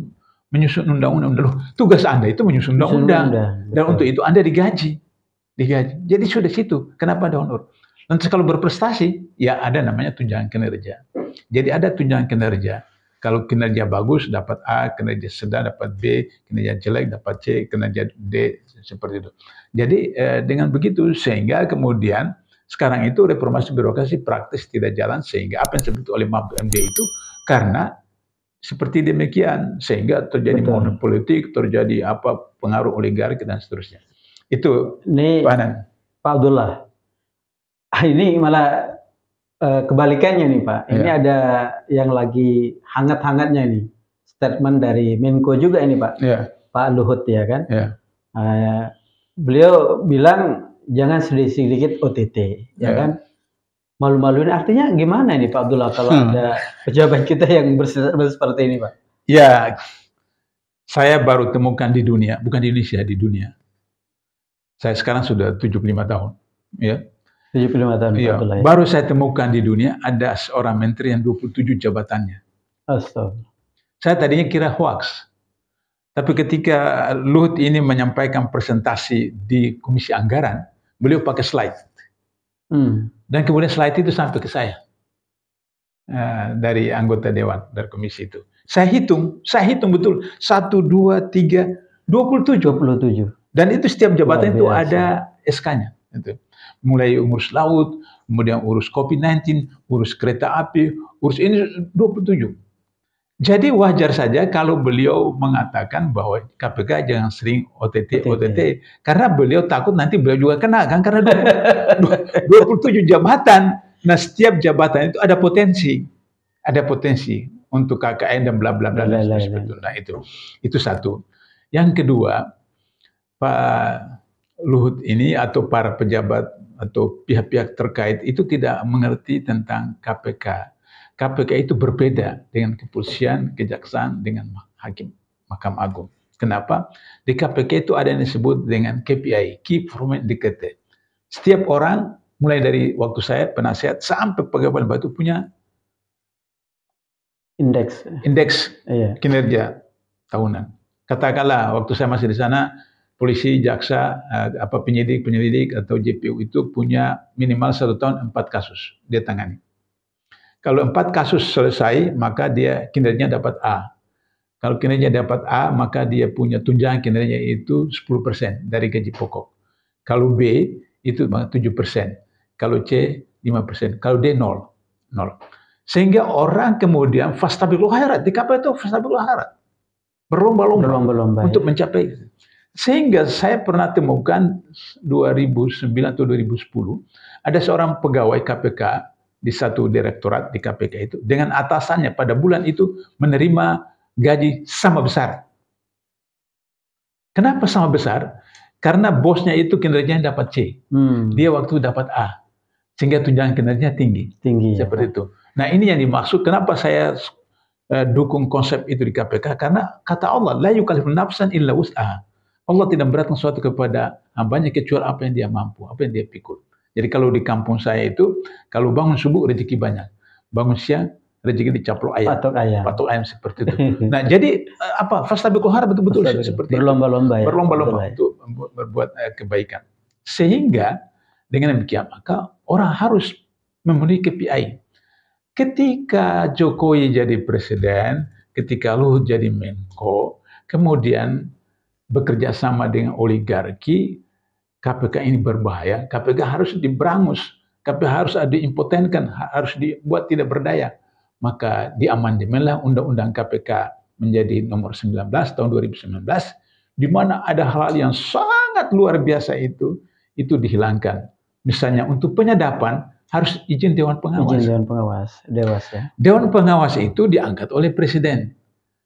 menyusun undang-undang. Loh, tugas Anda itu menyusun undang-undang. Dan untuk itu Anda digaji. Jadi sudah situ. Kenapa ada honor? Nanti kalau berprestasi, ya ada namanya tunjangan kinerja. Jadi ada tunjangan kinerja. Kalau kinerja bagus dapat A, kinerja sedang dapat B, kinerja jelek dapat C, kinerja D, seperti itu. Jadi dengan begitu sehingga kemudian sekarang itu reformasi birokrasi praktis tidak jalan sehingga apa yang disebut oleh Mahfud MD itu karena seperti demikian sehingga terjadi monopoli politik, terjadi pengaruh oligarki dan seterusnya. Itu ini Pak Abdullah. Ini malah kebalikannya nih Pak, ini ada yang lagi hangat-hangatnya nih, statement dari Menko juga ini Pak, Pak Luhut ya kan, beliau bilang jangan sedikit-sedikit OTT, ya kan, malu-maluin artinya gimana ini Pak Abdullah kalau ada pejabat kita yang seperti ini Pak? Ya, saya baru temukan di dunia, bukan di Indonesia, di dunia. Saya sekarang sudah 75 tahun, ya. 75 tahun. Iya, baru saya temukan di dunia ada seorang menteri yang 27 jabatannya. Astaga. Saya tadinya kira hoax. Tapi ketika Luhut ini menyampaikan presentasi di Komisi Anggaran, beliau pakai slide. Dan kemudian slide itu sampai ke saya. Dari anggota dewan, dari komisi itu. Saya hitung betul. 1, 2, 3, 27. Dan itu setiap jabatan itu ada SK-nya. Mulai urus laut, kemudian urus COVID-19, urus kereta api, urus ini 27. Jadi wajar saja kalau beliau mengatakan bahwa KPK jangan sering OTT, karena beliau takut nanti beliau juga kena kan karena 27 jabatan. Nah, setiap jabatan itu ada potensi untuk KKN dan bla bla bla. Nah, itu satu. Yang kedua, Pak Luhut ini atau para pejabat atau pihak-pihak terkait itu tidak mengerti tentang KPK. KPK itu berbeda dengan kepolisian, kejaksaan, dengan hakim, Mahkamah Agung. Kenapa? Di KPK itu ada yang disebut dengan KPI, Key Performance Indicator. Setiap orang, mulai dari waktu saya penasihat sampai pegawai batu punya indeks kinerja tahunan. Katakanlah waktu saya masih di sana, polisi, jaksa, penyelidik atau JPU itu punya minimal 1 tahun 4 kasus dia tangani. Kalau 4 kasus selesai, maka dia kinerjanya dapat A. Kalau kinerja dapat A, maka dia punya tunjangan kinerja itu 10% dari gaji pokok. Kalau B itu 7%. Kalau C 5%. Kalau D 0. Sehingga orang kemudian fastabiqul khairat, di KPK itu fastabiqul khairat. Berlomba-lomba untuk mencapai. Sehingga saya pernah temukan 2009 atau 2010 ada seorang pegawai KPK di satu direktorat di KPK itu dengan atasannya pada bulan itu menerima gaji sama besar. Kenapa sama besar? Karena bosnya itu kinerjanya dapat C, dia waktu dapat A, sehingga tunjangan kinerjanya tinggi. Seperti itu. Nah ini yang dimaksud. Kenapa saya dukung konsep itu di KPK? Karena kata Allah, la yukallifu nafsan illa wus'aha. Allah tidak beratkan sesuatu kepada hambanya kecuali apa yang dia mampu, apa yang dia pikul. Jadi kalau di kampung saya itu, kalau bangun subuh rezeki banyak, bangun siang rezeki dicaplok ayam, patok ayam seperti itu. Nah jadi fastabiqul khairat betul-betul seperti berlomba-lomba ya, berlomba-lomba untuk berbuat kebaikan. Sehingga dengan demikian maka orang harus memenuhi KPI. Ketika Jokowi jadi presiden, ketika Luhut jadi Menko, kemudian bekerja sama dengan oligarki, KPK ini berbahaya. KPK harus diberangus, KPK harus diimpotenkan, harus dibuat tidak berdaya. Maka diamandemenlah Undang-Undang KPK menjadi nomor 19 tahun 2019, di mana ada hal yang sangat luar biasa itu dihilangkan. Misalnya untuk penyadapan harus izin Dewan Pengawas. Izin Dewas ya. Dewan Pengawas itu diangkat oleh Presiden.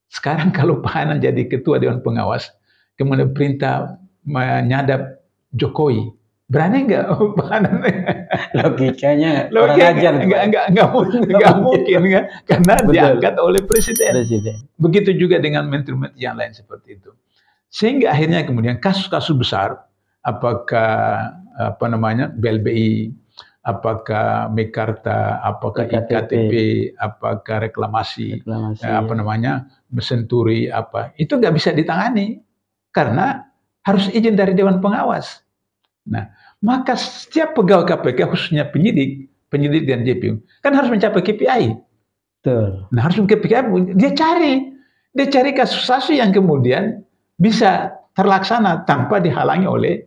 Sekarang kalau Pak Hanan jadi Ketua Dewan Pengawas, kemudian perintah menyadap Jokowi, berani nggak Pak Hanan? Logikanya nggak mungkin kan? Karena diangkat oleh Presiden. Begitu juga dengan menteri-menteri yang lain seperti itu. Sehingga akhirnya kemudian kasus-kasus besar, apakah BLBI, apakah Mekarta, apakah IKTP, apakah reklamasi. Senturi, itu nggak bisa ditangani karena harus izin dari Dewan Pengawas. Nah, maka setiap pegawai KPK khususnya penyidik dan JPU kan harus mencapai KPI. Betul. Nah, harus KPI dia cari kasus-kasus yang kemudian bisa terlaksana tanpa dihalangi oleh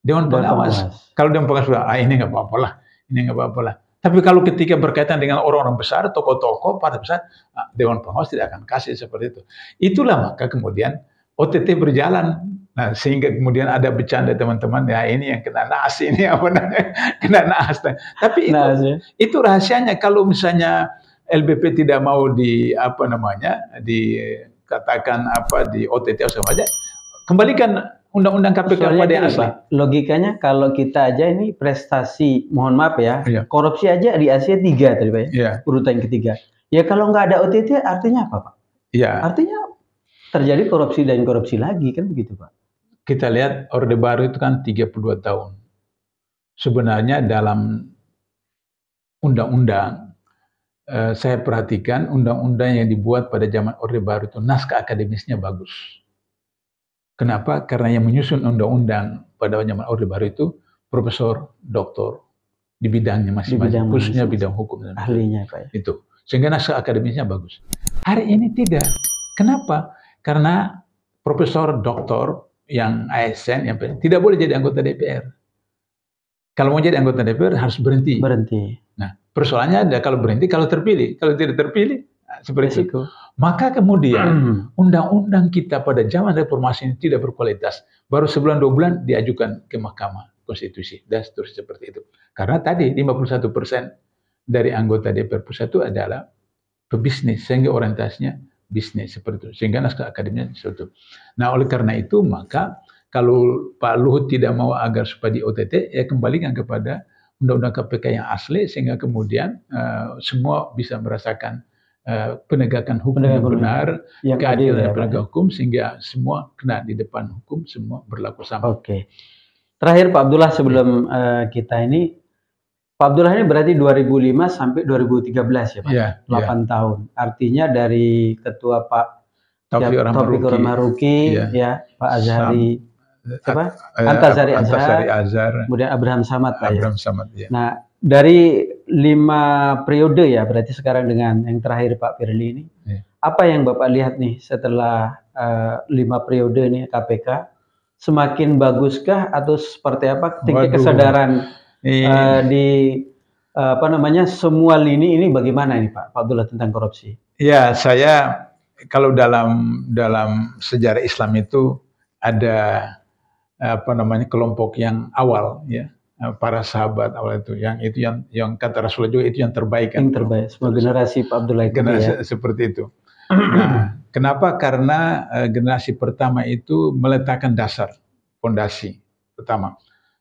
Dewan Pengawas. Kalau Dewan Pengawas sudah ini nggak apa-apa lah. Tapi kalau ketika berkaitan dengan orang-orang besar, tokoh-tokoh, partai besar, Dewan Pengawas tidak akan kasih seperti itu. Itulah maka kemudian OTT berjalan. Nah, sehingga kemudian ada bercanda teman-teman, ya ini yang kena naas, ini kena naas. Tapi itu rahasianya. Kalau misalnya LBP tidak mau dikatakan di OTT atau apa aja, kembalikan Undang-Undang KPK pada yang asli. Logikanya kalau kita aja ini prestasi, mohon maaf ya, korupsi aja di Asia 3 tadi Pak ya, urutan ketiga. Ya kalau nggak ada OTT artinya apa Pak? Ya. Artinya terjadi korupsi dan korupsi lagi kan begitu Pak? Kita lihat Orde Baru itu kan 32 tahun. Sebenarnya dalam undang-undang, saya perhatikan undang-undang yang dibuat pada zaman Orde Baru itu naskah akademisnya bagus. Kenapa? Karena yang menyusun undang-undang pada zaman Orde Baru itu profesor, doktor di bidangnya masing-masing, khususnya bidang hukum. Ahlinya Pak ya. Itu. Sehingga naskah akademisnya bagus. Hari ini tidak. Kenapa? Karena profesor, doktor yang ASN yang tidak boleh jadi anggota DPR. Kalau mau jadi anggota DPR harus berhenti. Nah, persoalannya ada kalau berhenti, kalau terpilih. Kalau tidak terpilih, seperti itu. Maka kemudian undang-undang kita pada zaman reformasi ini tidak berkualitas. Baru sebulan 2 bulan diajukan ke Mahkamah Konstitusi dan seterusnya seperti itu. Karena tadi 51% dari anggota DPR pusat itu adalah pebisnis, sehingga orientasinya bisnis seperti itu. Sehingga naskah akademiknya seperti itu. Nah, oleh karena itu maka kalau Pak Luhut tidak mau agar supaya di OTT, ya kembalikan kepada Undang-Undang KPK yang asli sehingga kemudian semua bisa merasakan penegakan hukum yang benar, keadilan penegak hukum sehingga semua kena di depan hukum, semua berlaku sama. Oke. Terakhir Pak Abdullah sebelum kita ini, Pak Abdullah ini berarti 2005 sampai 2013 ya Pak? 8 tahun. Artinya dari ketua Pak Taufik Maruki, ya Pak Azhari, Antasari Azhar, kemudian Abraham Samad Pak ya. Nah, dari 5 periode ya, berarti sekarang dengan yang terakhir Pak Firly ini, apa yang Bapak lihat nih setelah 5 periode ini KPK, semakin baguskah atau seperti apa tingkat kesadaran di semua lini ini bagaimana ini Pak Abdullah tentang korupsi? Ya, saya kalau dalam sejarah Islam itu ada kelompok yang awal ya. Para sahabat awal itu yang kata Rasulullah juga itu yang terbaik kan. Yang terbaik. Semua generasi Pak Abdullah itu ya. Seperti itu. Nah, kenapa? Karena generasi pertama itu meletakkan dasar fondasi pertama.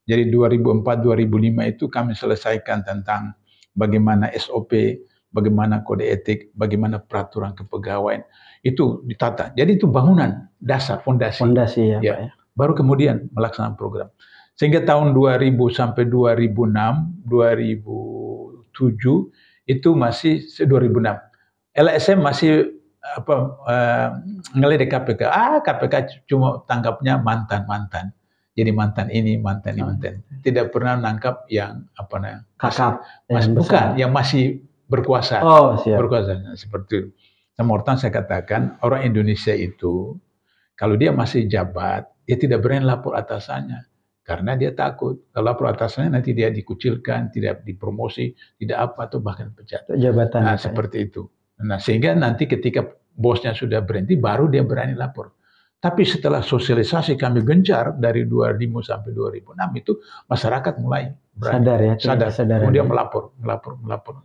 Jadi 2004-2005 itu kami selesaikan tentang bagaimana SOP, bagaimana kode etik, bagaimana peraturan kepegawaian itu ditata. Jadi itu bangunan dasar fondasi. Fondasi ya, Ya. Pak ya. Baru kemudian melaksanakan program. Sehingga tahun 2000 sampai 2006, 2007 itu masih 2006. LSM masih ngeledek KPK. KPK cuma tangkapnya mantan-mantan. Jadi mantan ini, mantan ini, mantan. Tidak pernah nangkap yang Kakap. bukan, yang masih berkuasa. Oh, siap. Berkuasa. Nah, seperti itu. Sama orang saya katakan, orang Indonesia itu kalau dia masih jabat, dia tidak berani lapor atasannya. Karena dia takut. Kalau lapor atasannya nanti dia dikucilkan, tidak dipromosi, tidak apa, atau bahkan pecat. Jabatan. Nah, seperti itu. Nah, sehingga nanti ketika bosnya sudah berhenti, baru dia berani lapor. Tapi setelah sosialisasi kami gencar dari 2005 sampai 2006 itu masyarakat mulai berani, sadar. Kemudian melapor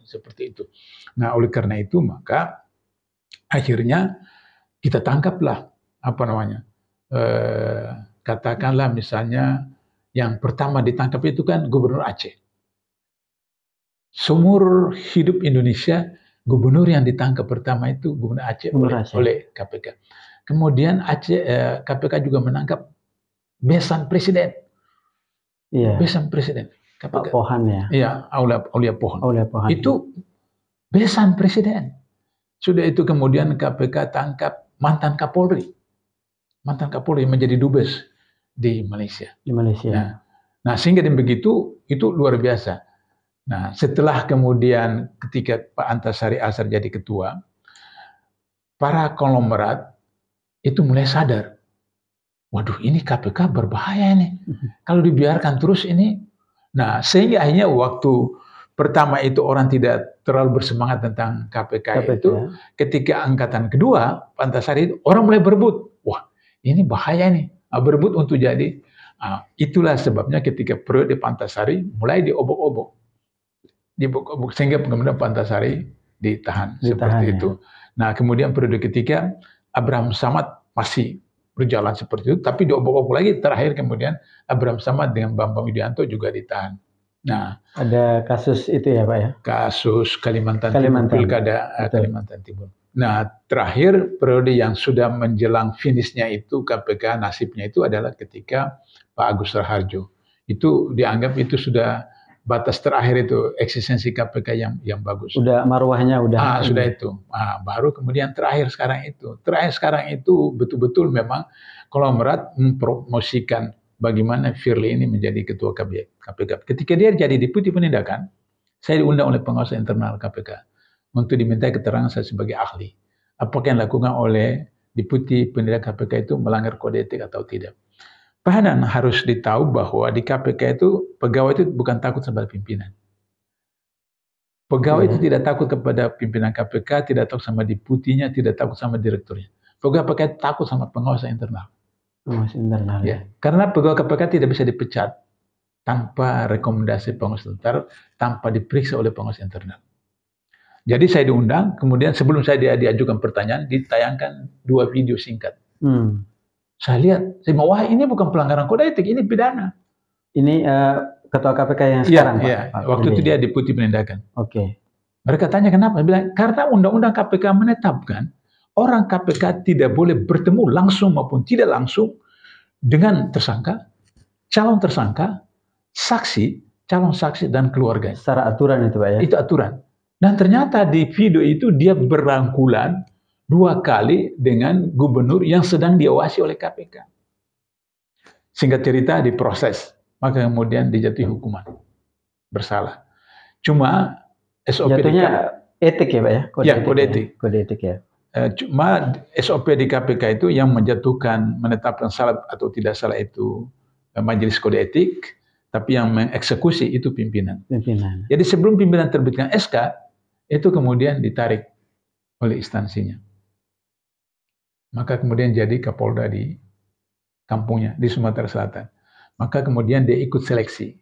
seperti itu. Nah, oleh karena itu maka akhirnya kita tangkaplah katakanlah misalnya yang pertama ditangkap itu kan Gubernur Aceh. Seumur hidup Indonesia, gubernur yang ditangkap pertama itu Gubernur Aceh oleh KPK. Kemudian KPK juga menangkap besan presiden. Iya. Besan presiden. KPK. Pak Pohan ya. Iya, Aulia Pohan. Pohan. Itu besan presiden. Sudah itu kemudian KPK tangkap mantan Kapolri. Mantan Kapolri menjadi dubes di Malaysia. Di Malaysia. Nah, sehingga dengan begitu itu luar biasa. Nah, setelah kemudian ketika Pak Antasari Azhar jadi ketua, para konglomerat itu mulai sadar, waduh ini KPK berbahaya nih, kalau dibiarkan terus ini. Nah, sehingga akhirnya waktu pertama itu orang tidak terlalu bersemangat tentang KPK. Itu, ketika angkatan kedua, Pak Antasari itu orang mulai berebut, wah ini bahaya nih, berebut untuk jadi. Itulah sebabnya ketika periode Pak Antasari mulai diobok-obok, sehingga kemudian Pak Antasari ditahan seperti itu. Nah, kemudian periode ketiga Abraham Samad masih berjalan seperti itu, tapi diobok-obok lagi. Terakhir kemudian Abraham Samad dengan Bambang Widianto juga ditahan. Nah, ada kasus itu ya Pak ya? Kasus Kalimantan Timur, Pilkada Kalimantan Timur. Nah, terakhir periode yang sudah menjelang finishnya itu KPK nasibnya itu adalah ketika Pak Agus Raharjo. Itu dianggap itu sudah batas terakhir itu eksistensi KPK yang bagus. Udah marwahnya udah. Sudah itu. Baru kemudian terakhir sekarang itu. Terakhir sekarang itu betul-betul memang konglomerat mempromosikan bagaimana Firly ini menjadi ketua KPK. Ketika dia jadi deputi penindakan, saya diundang oleh pengawas internal KPK untuk diminta keterangan saya sebagai ahli. Apakah yang dilakukan oleh deputi penindakan KPK itu melanggar kode etik atau tidak? Pahanan harus ditahu bahwa di KPK itu pegawai itu bukan takut sama pimpinan. Pegawai itu tidak takut kepada pimpinan KPK, tidak takut sama deputinya, tidak takut sama direkturnya. Pegawai KPK takut sama pengawas internal. Pengawas internal. Ya, karena pegawai KPK tidak bisa dipecat tanpa rekomendasi pengawas internal, tanpa diperiksa oleh pengawas internal. Jadi saya diundang, kemudian sebelum saya diajukan pertanyaan, ditayangkan 2 video singkat. Saya lihat, wah ini bukan pelanggaran kode etik, ini pidana. Ini ketua KPK yang sekarang, Pak? Iya, waktu itu dia deputi penindakan. Oke. Mereka tanya kenapa? Dia bilang, karena undang-undang KPK menetapkan orang KPK tidak boleh bertemu langsung maupun tidak langsung dengan tersangka, calon tersangka, saksi, calon saksi, dan keluarga. Secara aturan itu Pak ya? Itu aturan. Dan ternyata di video itu dia berangkulan 2 kali dengan gubernur yang sedang diawasi oleh KPK. Singkat cerita diproses, maka kemudian dijatuhi hukuman bersalah. Cuma SOP jatuhnya etik ya Pak ya? Kode etik. Kode etik ya. Cuma SOP di KPK itu yang menjatuhkan, menetapkan salah atau tidak salah itu majelis kode etik, tapi yang mengeksekusi itu pimpinan. Jadi sebelum pimpinan terbitkan SK, itu kemudian ditarik oleh instansinya. Maka kemudian jadi Kapolda di kampungnya, di Sumatera Selatan. Maka kemudian dia ikut seleksi.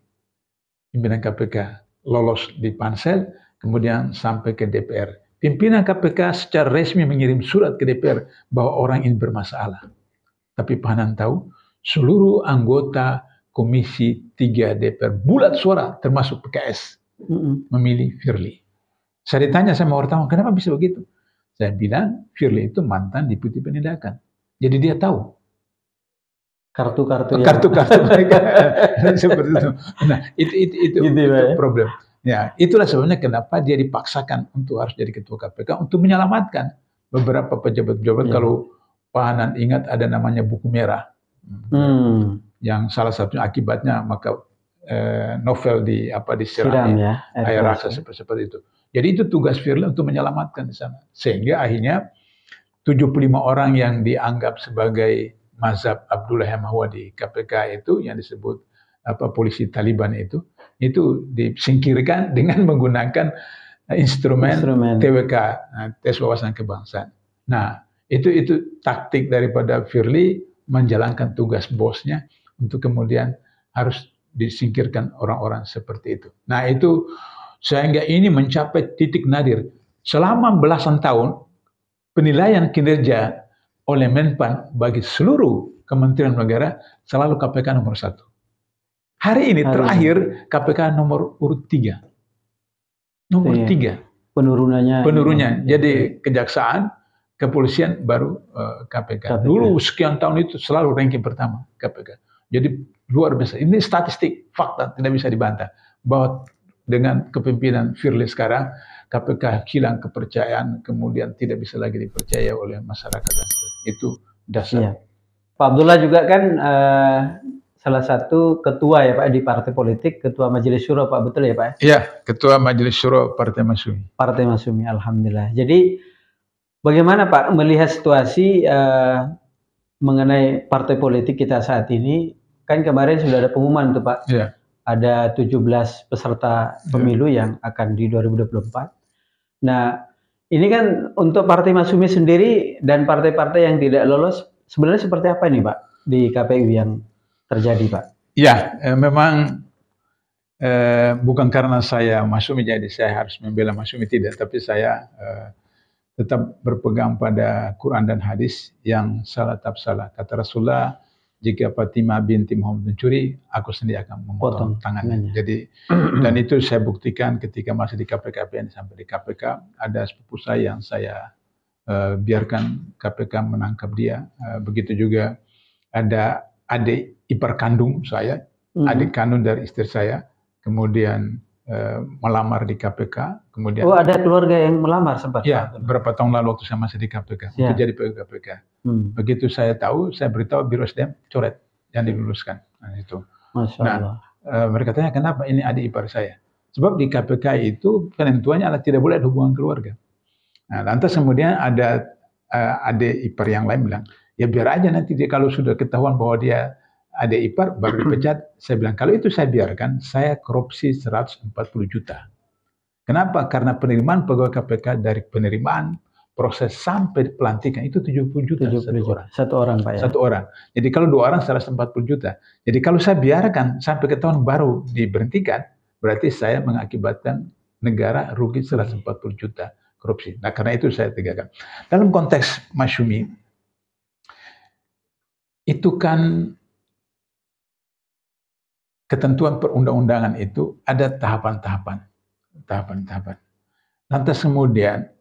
Pimpinan KPK lolos di pansel, kemudian sampai ke DPR. Pimpinan KPK secara resmi mengirim surat ke DPR bahwa orang ini bermasalah. Tapi Pahanan tahu, seluruh anggota Komisi 3 DPR bulat suara termasuk PKS memilih Firly. Saya ditanya sama wartawan, kenapa bisa begitu? Saya bilang Firly itu mantan Deputi Penindakan. Jadi dia tahu kartu-kartu mereka seperti itu. Nah, itu problem. Ya, itulah sebabnya kenapa dia dipaksakan untuk harus jadi ketua KPK untuk menyelamatkan beberapa pejabat-pejabat. Kalau Pak Hanan ingat ada namanya buku merah, yang salah satunya akibatnya maka novel disiram ya, air raksasa seperti itu. Jadi itu tugas Firly untuk menyelamatkan di sana. Sehingga akhirnya 75 orang yang dianggap sebagai mazhab Abdullah Hemahwa di KPK itu yang disebut polisi Taliban itu disingkirkan dengan menggunakan instrumen TWK, tes wawasan kebangsaan. Nah, itu taktik daripada Firly menjalankan tugas bosnya untuk kemudian harus disingkirkan orang-orang seperti itu. Nah, itu sehingga ini mencapai titik nadir. Selama belasan tahun penilaian kinerja oleh Menpan bagi seluruh kementerian negara selalu KPK nomor 1. Hari ini terakhir KPK nomor urut 3. Nomor 3. Penurunannya. Jadi kejaksaan, kepolisian, baru KPK. Dulu sekian tahun itu selalu ranking pertama KPK. Jadi luar biasa. Ini statistik, fakta, tidak bisa dibantah. Bahwa dengan kepemimpinan Firly sekarang, KPK hilang kepercayaan, kemudian tidak bisa lagi dipercaya oleh masyarakat. Itu dasar. Iya. Pak Abdullah juga kan salah satu ketua ya Pak di partai politik, ketua Majelis Syuro Pak, betul ya Pak? Iya, ketua Majelis Syuro Partai Masyumi. Partai Masyumi, alhamdulillah. Jadi bagaimana Pak melihat situasi mengenai partai politik kita saat ini? Kan kemarin sudah ada pengumuman tuh Pak. Iya. Ada 17 peserta pemilu yang akan di 2024. Nah, ini kan untuk Partai Masyumi sendiri dan partai-partai yang tidak lolos, sebenarnya seperti apa nih Pak di KPU yang terjadi Pak? Ya, memang bukan karena saya Masyumi jadi saya harus membela Masyumi, tidak. Tapi saya tetap berpegang pada Quran dan hadis yang salah tetap salah. Kata Rasulullah, jika Fatimah binti Muhammad mencuri, aku sendiri akan memotong tangannya. Jadi, dan itu saya buktikan ketika masih di KPK, sampai di KPK, ada sepupu saya yang saya biarkan KPK menangkap dia. Begitu juga ada adik ipar kandung saya, adik kandung dari istri saya, kemudian melamar di KPK. Kemudian, ada keluarga yang melamar sempat? Ya, beberapa tahun lalu waktu saya masih di KPK, untuk jadi pegawai KPK. Begitu saya tahu, saya beritahu Biro SDM, coret yang diluluskan. Nah, itu. Masya Allah. Mereka tanya kenapa ini adik ipar saya. Sebab di KPK itu penentuannya adalah tidak boleh ada hubungan keluarga. Nah, lantas kemudian ada adik ipar yang lain bilang, ya biar aja nanti dia kalau sudah ketahuan bahwa dia adik ipar baru dipecat. Saya bilang kalau itu saya biarkan, saya korupsi 140 juta. Kenapa? Karena penerimaan pegawai KPK dari penerimaan proses sampai pelantikan itu 70 juta satu orang Pak ya? Satu orang. Jadi kalau 2 orang 140 juta. Jadi kalau saya biarkan sampai ketahuan baru diberhentikan, berarti saya mengakibatkan negara rugi 140 juta korupsi. Nah karena itu saya tegakkan. Dalam konteks Masyumi, itu kan ketentuan perundang-undangan itu ada tahapan-tahapan. Lantas kemudian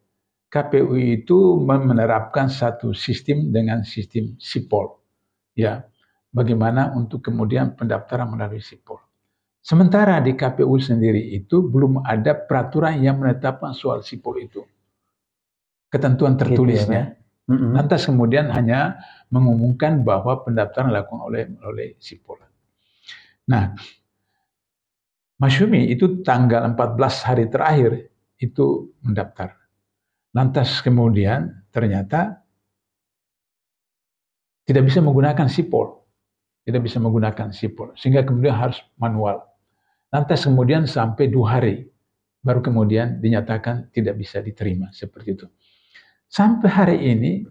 KPU itu menerapkan satu sistem dengan sistem sipol. Ya, bagaimana untuk kemudian pendaftaran melalui sipol. Sementara di KPU sendiri itu belum ada peraturan yang menetapkan soal sipol itu. Ketentuan tertulisnya. Gitu ya, Lantas kemudian hanya mengumumkan bahwa pendaftaran dilakukan oleh sipol. Nah, Masyumi itu tanggal 14 hari terakhir itu mendaftar. Lantas kemudian ternyata tidak bisa menggunakan sipol. Sehingga kemudian harus manual. Lantas kemudian sampai 2 hari baru kemudian dinyatakan tidak bisa diterima seperti itu. Sampai hari ini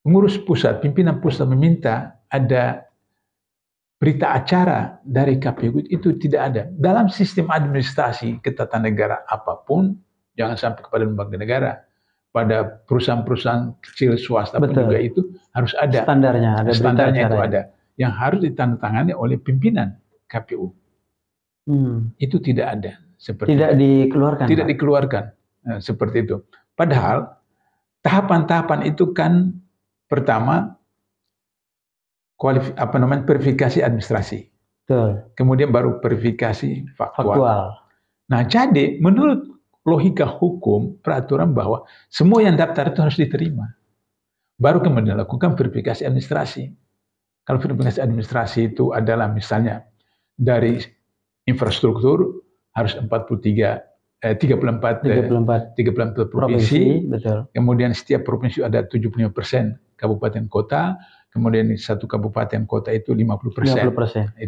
pengurus pusat, pimpinan pusat meminta ada berita acara dari KPU itu tidak ada. Dalam sistem administrasi ketatanegaraan apapun, jangan sampai kepada lembaga negara, pada perusahaan-perusahaan kecil swasta pun juga itu harus ada. Standarnya itu ada. yang harus ditandatangani oleh pimpinan KPU. Itu tidak ada. Tidak dikeluarkan. Tidak dikeluarkan seperti itu. Padahal tahapan-tahapan itu kan pertama verifikasi administrasi. Betul. Kemudian baru verifikasi faktual. Nah, jadi menurut logika hukum peraturan bahwa semua yang daftar itu harus diterima. Baru kemudian lakukan verifikasi administrasi. Kalau verifikasi administrasi itu adalah misalnya dari infrastruktur harus 34 provinsi, betul. Kemudian setiap provinsi ada 75% kabupaten kota, kemudian satu kabupaten kota itu 50%.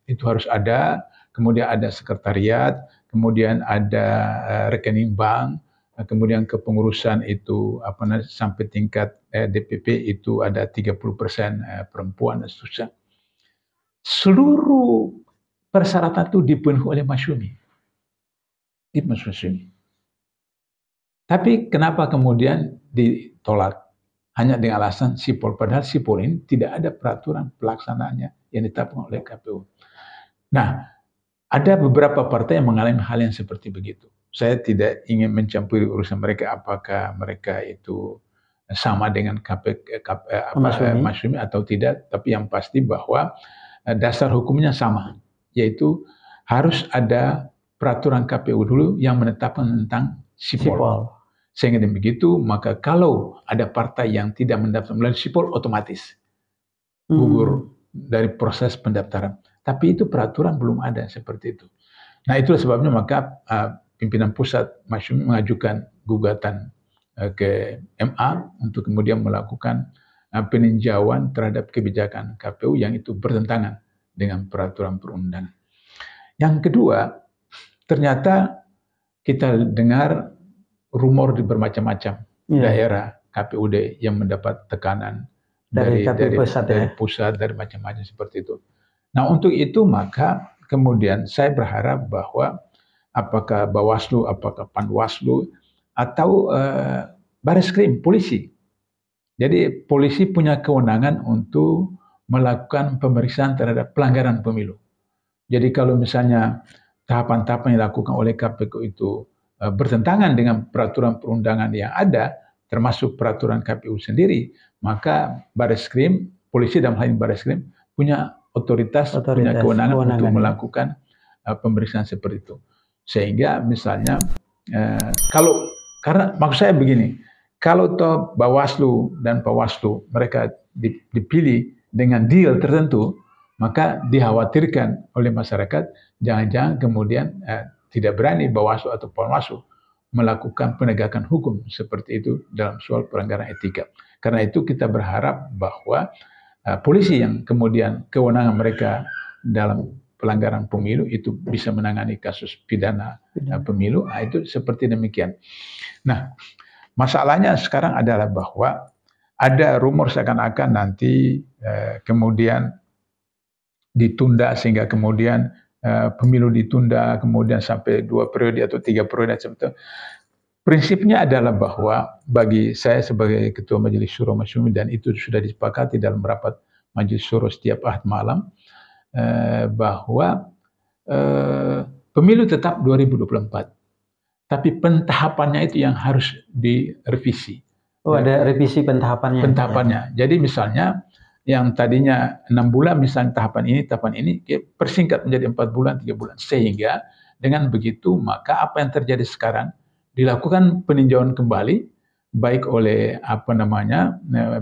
Itu harus ada, kemudian ada sekretariat, kemudian ada rekening bank, kemudian kepengurusan itu sampai tingkat DPP itu ada 30% perempuan dan seterusnya. Seluruh persyaratan itu dipenuhi oleh Masyumi. Tapi kenapa kemudian ditolak? Hanya dengan alasan sipol. Padahal sipol ini tidak ada peraturan pelaksanaannya yang ditetapkan oleh KPU. Nah, ada beberapa partai yang mengalami hal yang seperti begitu. Saya tidak ingin mencampuri urusan mereka, apakah mereka itu sama dengan Masyumi atau tidak. Tapi yang pasti bahwa dasar hukumnya sama, yaitu harus ada peraturan KPU dulu yang menetapkan tentang sipol. Sehingga dengan begitu, maka kalau ada partai yang tidak mendaftar melalui sipol, otomatis gugur dari proses pendaftaran. Tapi itu peraturan belum ada seperti itu. Nah, itulah sebabnya maka pimpinan pusat Masyumi mengajukan gugatan ke MA untuk kemudian melakukan peninjauan terhadap kebijakan KPU yang itu bertentangan dengan peraturan perundangan. Yang kedua, ternyata kita dengar rumor di bermacam-macam daerah KPUD yang mendapat tekanan dari pusat, dari macam-macam seperti itu. Nah, untuk itu maka kemudian saya berharap bahwa apakah Bawaslu, apakah Panwaslu, atau Bareskrim, polisi. Jadi polisi punya kewenangan untuk melakukan pemeriksaan terhadap pelanggaran pemilu. Jadi kalau misalnya tahapan-tahapan yang dilakukan oleh KPU itu bertentangan dengan peraturan perundangan yang ada, termasuk peraturan KPU sendiri, maka Bareskrim, polisi dalam hal ini Bareskrim, punya otoritas punya kewenangan untuk melakukan pemeriksaan seperti itu. Sehingga misalnya karena maksud saya begini, kalau toh Bawaslu dan Panwaslu mereka dipilih dengan deal tertentu, maka dikhawatirkan oleh masyarakat jangan-jangan kemudian tidak berani Bawaslu atau Panwaslu melakukan penegakan hukum seperti itu dalam soal pelanggaran etika. Karena itu kita berharap bahwa polisi yang kemudian kewenangan mereka dalam pelanggaran pemilu itu bisa menangani kasus pidana pemilu, itu seperti demikian. Nah, masalahnya sekarang adalah bahwa ada rumor seakan-akan nanti kemudian ditunda sehingga kemudian pemilu ditunda kemudian sampai 2 periode atau 3 periode seperti itu. Prinsipnya adalah bahwa bagi saya sebagai Ketua Majelis Syuro Masyumi, dan itu sudah disepakati dalam rapat Majelis Syuro setiap Ahad malam, bahwa pemilu tetap 2024. Tapi pentahapannya itu yang harus direvisi. Oh, ada revisi pentahapannya. Jadi misalnya yang tadinya 6 bulan, misalnya tahapan ini persingkat menjadi 4 bulan, 3 bulan. Sehingga dengan begitu maka apa yang terjadi sekarang dilakukan peninjauan kembali baik oleh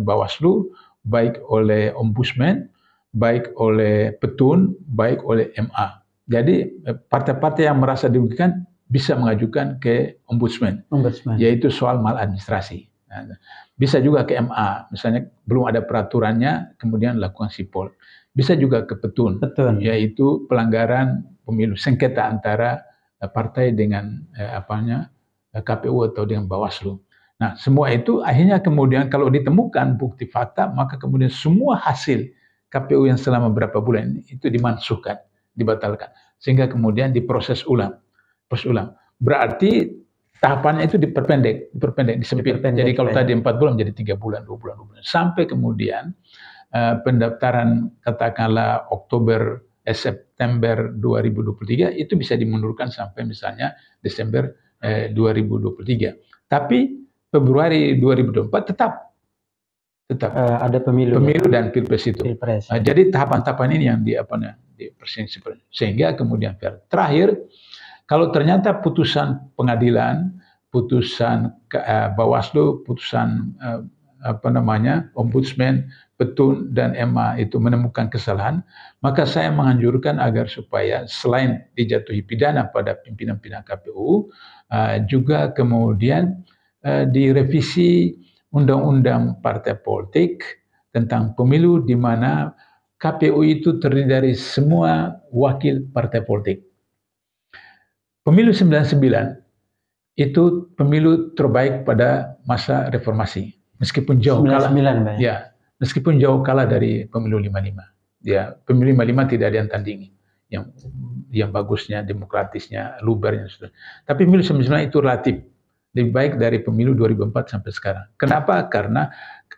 Bawaslu, baik oleh Ombudsman, baik oleh Petun, baik oleh MA. Jadi partai-partai yang merasa dirugikan bisa mengajukan ke Ombudsman. Yaitu soal maladministrasi. Bisa juga ke MA, misalnya belum ada peraturannya, kemudian lakukan sipol. Bisa juga ke Petun, yaitu pelanggaran pemilu, sengketa antara partai dengan KPU atau dengan Bawaslu. Nah, semua itu akhirnya kemudian kalau ditemukan bukti fakta, maka kemudian semua hasil KPU yang selama berapa bulan itu dimansuhkan, dibatalkan, sehingga kemudian diproses ulang. Berarti tahapannya itu diperpendek, disempit. Jadi kalau tadi 4 bulan menjadi 3 bulan, 2 bulan, sampai kemudian pendaftaran katakanlah September 2023 itu bisa dimundurkan sampai misalnya Desember 2023. Tapi Februari 2024 tetap ada pemilu dan pilpres itu. Jadi tahapan-tahapan ini yang sehingga kemudian terakhir, kalau ternyata putusan pengadilan, putusan Bawaslu, putusan Ombudsman, Petun dan MA itu menemukan kesalahan, maka saya menganjurkan agar supaya selain dijatuhi pidana pada pimpinan-pimpinan KPU, juga kemudian direvisi Undang-Undang Partai Politik tentang pemilu, di mana KPU itu terdiri dari semua wakil partai politik. Pemilu 99 itu pemilu terbaik pada masa reformasi, meskipun jauh kalah. Ya, meskipun jauh kalah dari pemilu 55. Ya, pemilu 55 tidak ada yang tandingi. Yang bagusnya, demokratisnya, lubernya sudah. Tapi pemilu 99 itu relatif lebih baik dari pemilu 2004 sampai sekarang. Kenapa? Karena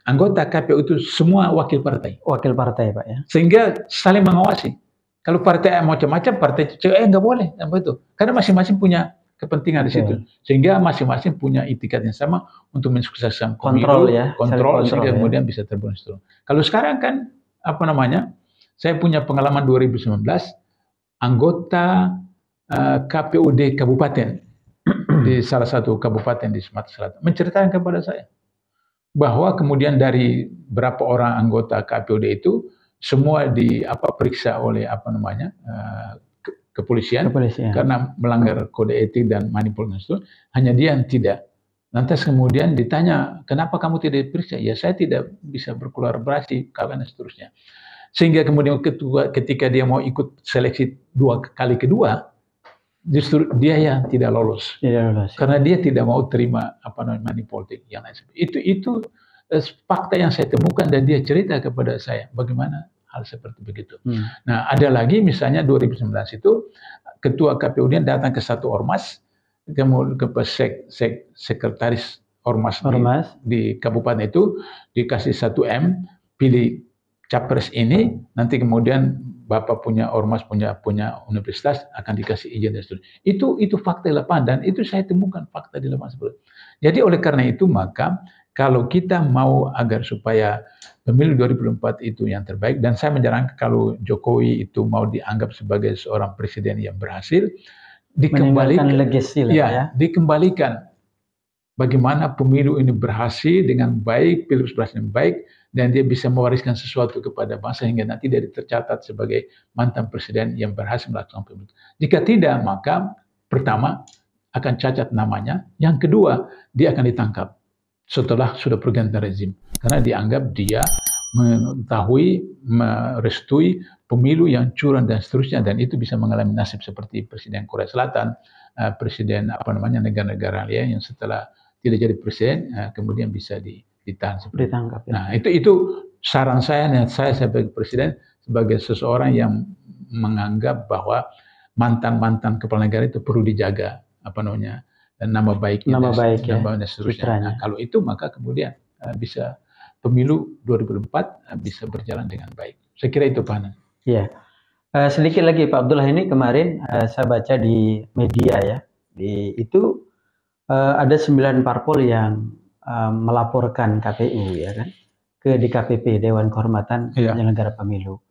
anggota KPU itu semua wakil partai. Wakil partai, Pak, ya. Sehingga saling mengawasi. Kalau partai macam-macam, partai nggak boleh, itu. Karena masing-masing punya kepentingan di situ. Sehingga masing-masing punya itikat yang sama untuk mensukseskan pemilu, kontrol sehingga kemudian bisa terbentuk. Kalau sekarang kan saya punya pengalaman 2019 anggota KPUD kabupaten di salah satu kabupaten di Sumatera Selatan menceritakan kepada saya bahwa kemudian dari berapa orang anggota KPUD itu semua periksa oleh kepolisian karena melanggar kode etik dan manipulasi, hanya dia yang tidak. Lantas kemudian ditanya, kenapa kamu tidak diperiksa? Ya, saya tidak bisa berkolaborasi, kawan dan seterusnya. Sehingga kemudian ketika dia mau ikut seleksi kali kedua, justru dia yang tidak lolos. Karena dia tidak mau terima money politik yang lain. Itu fakta yang saya temukan, dan dia cerita kepada saya bagaimana hal seperti begitu. Nah, ada lagi misalnya 2019 itu ketua KPU dia datang ke satu ormas, kemudian ke sekretaris ormas. Di kabupaten itu dikasih 1 M, pilih capres ini, nanti kemudian Bapak punya ormas, punya universitas, akan dikasih izin dan seterusnya. Itu fakta di lapangan, dan itu saya temukan fakta di lapangan seperti itu. Jadi oleh karena itu, maka kalau kita mau agar supaya pemilu 2024 itu yang terbaik, dan saya menyarankan kalau Jokowi itu mau dianggap sebagai seorang presiden yang berhasil, dikembalikan bagaimana pemilu ini berhasil dengan baik, pilpres berhasil dengan baik, dan dia bisa mewariskan sesuatu kepada bangsa hingga nanti dia tercatat sebagai mantan presiden yang berhasil melaksanakan pemilu. Jika tidak, maka pertama akan cacat namanya, yang kedua dia akan ditangkap setelah sudah pergantian rezim, karena dianggap dia mengetahui, merestui pemilu yang curang dan seterusnya, dan itu bisa mengalami nasib seperti Presiden Korea Selatan, presiden negara-negara lain yang setelah tidak jadi presiden kemudian bisa ditahan seperti ditangkap. Ya. Nah, itu saran saya, dan saya sebagai presiden, sebagai seseorang yang menganggap bahwa mantan kepala negara itu perlu dijaga dan nama baiknya dan seterusnya. Nah, kalau itu maka kemudian bisa pemilu 2024 bisa berjalan dengan baik. Saya kira itu, Pak Hanan. Iya. Sedikit lagi Pak Abdullah, ini kemarin saya baca di media ya, itu ada 9 parpol yang melaporkan KPU ya kan ke DKPP, Dewan Kehormatan Penyelenggara Pemilu.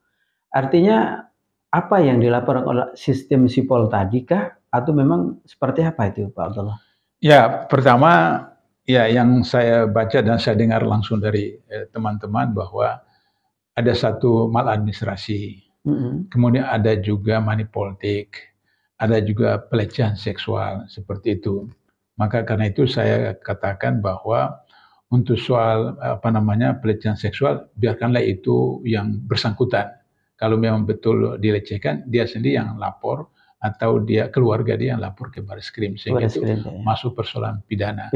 Artinya apa yang dilaporkan oleh sistem sipol tadi kah, atau memang seperti apa itu Pak Abdullah? Ya, pertama ya yang saya baca dan saya dengar langsung dari teman-teman bahwa ada satu maladministrasi, kemudian ada juga money politik, ada juga pelecehan seksual seperti itu. Maka karena itu saya katakan bahwa untuk soal pelecehan seksual, biarkanlah itu yang bersangkutan. Kalau memang betul dilecehkan, dia sendiri yang lapor, atau dia keluarga dia yang lapor ke Barreskrim, sehingga itu masuk persoalan pidana.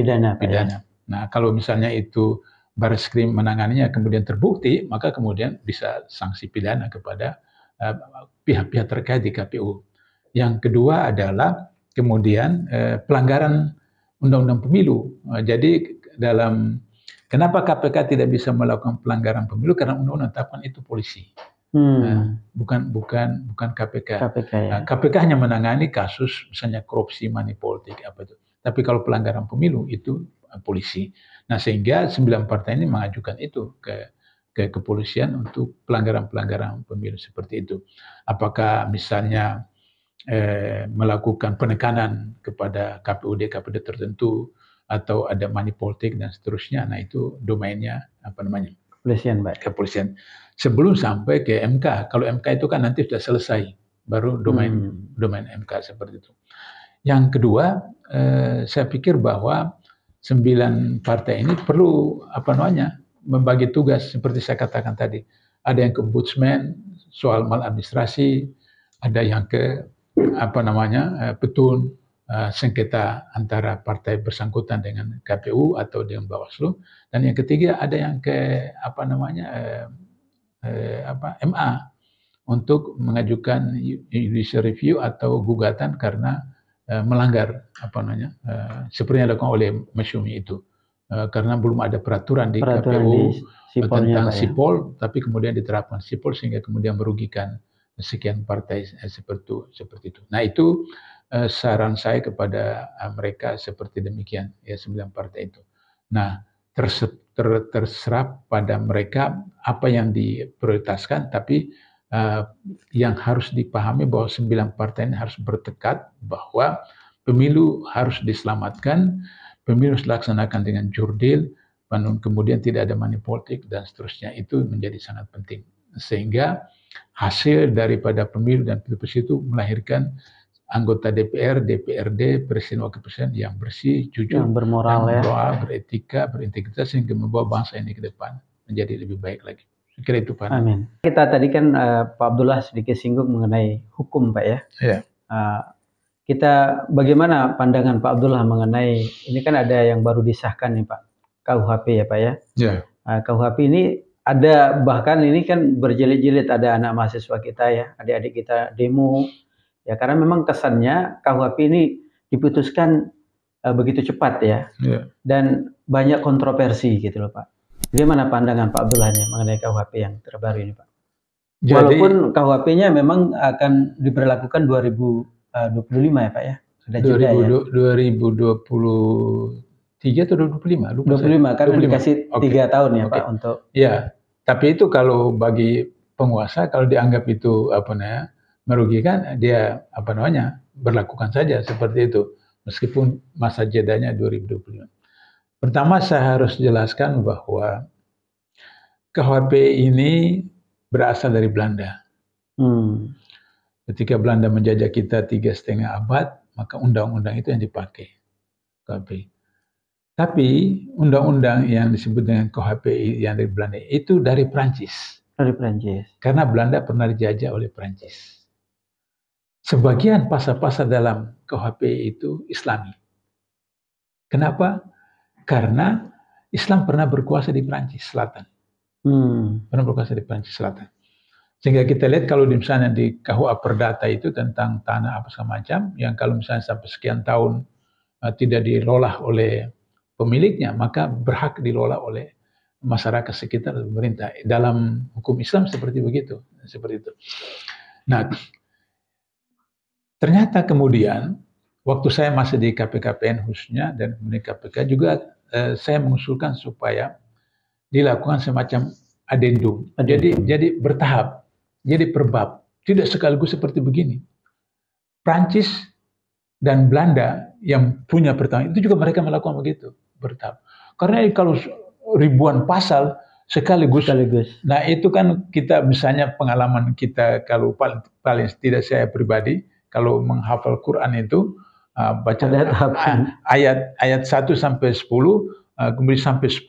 Nah, kalau misalnya itu Barreskrim menanganinya kemudian terbukti, maka kemudian bisa sanksi pidana kepada pihak-pihak terkait di KPU. Yang kedua adalah kemudian pelanggaran Undang-Undang Pemilu. Jadi dalam Kenapa KPK tidak bisa melakukan pelanggaran pemilu? Karena undang-undang menetapkan itu polisi. Bukan KPK. Ya. KPK hanya menangani kasus misalnya korupsi, money politik apa itu. Tapi kalau pelanggaran pemilu itu polisi. Nah, sehingga 9 partai ini mengajukan itu ke kepolisian untuk pelanggaran-pelanggaran pemilu seperti itu. Apakah misalnya melakukan penekanan kepada KPUD tertentu atau ada money politik dan seterusnya. Nah, itu domainnya kepolisian, Pak. Kepolisian. Sebelum sampai ke MK. Kalau MK itu kan nanti sudah selesai, baru domain MK seperti itu. Yang kedua, saya pikir bahwa 9 partai ini perlu membagi tugas seperti saya katakan tadi. Ada yang ke ombudsman soal maladministrasi, ada yang ke petun sengketa antara partai bersangkutan dengan KPU atau dengan Bawaslu, dan yang ketiga ada yang ke MA untuk mengajukan judicial review atau gugatan karena melanggar seperti yang dilakukan oleh Masyumi itu, karena belum ada peraturan di KPU tentang sipol, tapi kemudian diterapkan sipol sehingga kemudian merugikan sekian partai seperti itu. Nah, itu saran saya kepada mereka seperti demikian, ya 9 partai itu. Nah, terserap pada mereka apa yang diprioritaskan, tapi yang harus dipahami bahwa 9 partai ini harus bertekad bahwa pemilu harus diselamatkan, pemilu harus dilaksanakan dengan jurdil, kemudian tidak ada money politik dan seterusnya. Itu menjadi sangat penting, sehingga hasil daripada pemilu dan pilpres itu melahirkan anggota DPR, DPRD, presiden, wakil presiden yang bersih, jujur, yang bermoral, beretika, berintegritas, sehingga membawa bangsa ini ke depan menjadi lebih baik lagi. Saya kira itu, Pak. Amin. Kita tadi kan Pak Abdullah sedikit singgung mengenai hukum, Pak, ya. Ya. Kita bagaimana pandangan Pak Abdullah mengenai ini, kan ada yang baru disahkan nih, Pak, KUHP ya, Pak, ya. Ya. KUHP ini ada, bahkan ini kan berjilid-jilid, ada anak mahasiswa kita ya, adik-adik kita demo ya, karena memang kesannya KUHP ini diputuskan begitu cepat ya, dan banyak kontroversi gitu loh, Pak. Bagaimana pandangan Pak Abdullah mengenai KUHP yang terbaru ini, Pak? Jadi, walaupun KUHP-nya memang akan diberlakukan 2025 ya, Pak, ya. Ada 2023 atau 2025? 25 kan dikasih 3 tahun ya, Pak, untuk. Ya, tapi itu kalau bagi penguasa, kalau dianggap itu merugikan, dia berlakukan saja seperti itu, meskipun masa jedanya 2025. Pertama, saya harus jelaskan bahwa KUHP ini berasal dari Belanda. Ketika Belanda menjajah kita 3,5 abad, maka undang-undang itu yang dipakai, KUHP. Tapi undang-undang yang disebut dengan KUHP yang dari Belanda itu dari Prancis. Dari Prancis. Karena Belanda pernah dijajah oleh Prancis. Sebagian pasal-pasal dalam KUHP itu Islami. Kenapa? Karena Islam pernah berkuasa di Prancis Selatan. Pernah berkuasa di Prancis Selatan. Sehingga kita lihat kalau misalnya di KUA Perdata itu tentang tanah apa segala macam, yang kalau misalnya sampai sekian tahun tidak dikelola oleh pemiliknya, maka berhak dikelola oleh masyarakat sekitar pemerintah. Dalam hukum Islam seperti begitu, seperti itu. Nah, ternyata kemudian waktu saya masih di KPKPN khususnya dan di KPK juga, saya mengusulkan supaya dilakukan semacam adendum. Jadi bertahap, jadi per bab, tidak sekaligus seperti begini. Prancis dan Belanda yang punya pertama itu juga mereka melakukan begitu, bertahap. Karena kalau ribuan pasal sekaligus. Nah, itu kan kita misalnya pengalaman kita, kalau paling tidak saya pribadi, kalau menghafal Quran itu baca ayat 1 sampai 10, kemudian sampai 10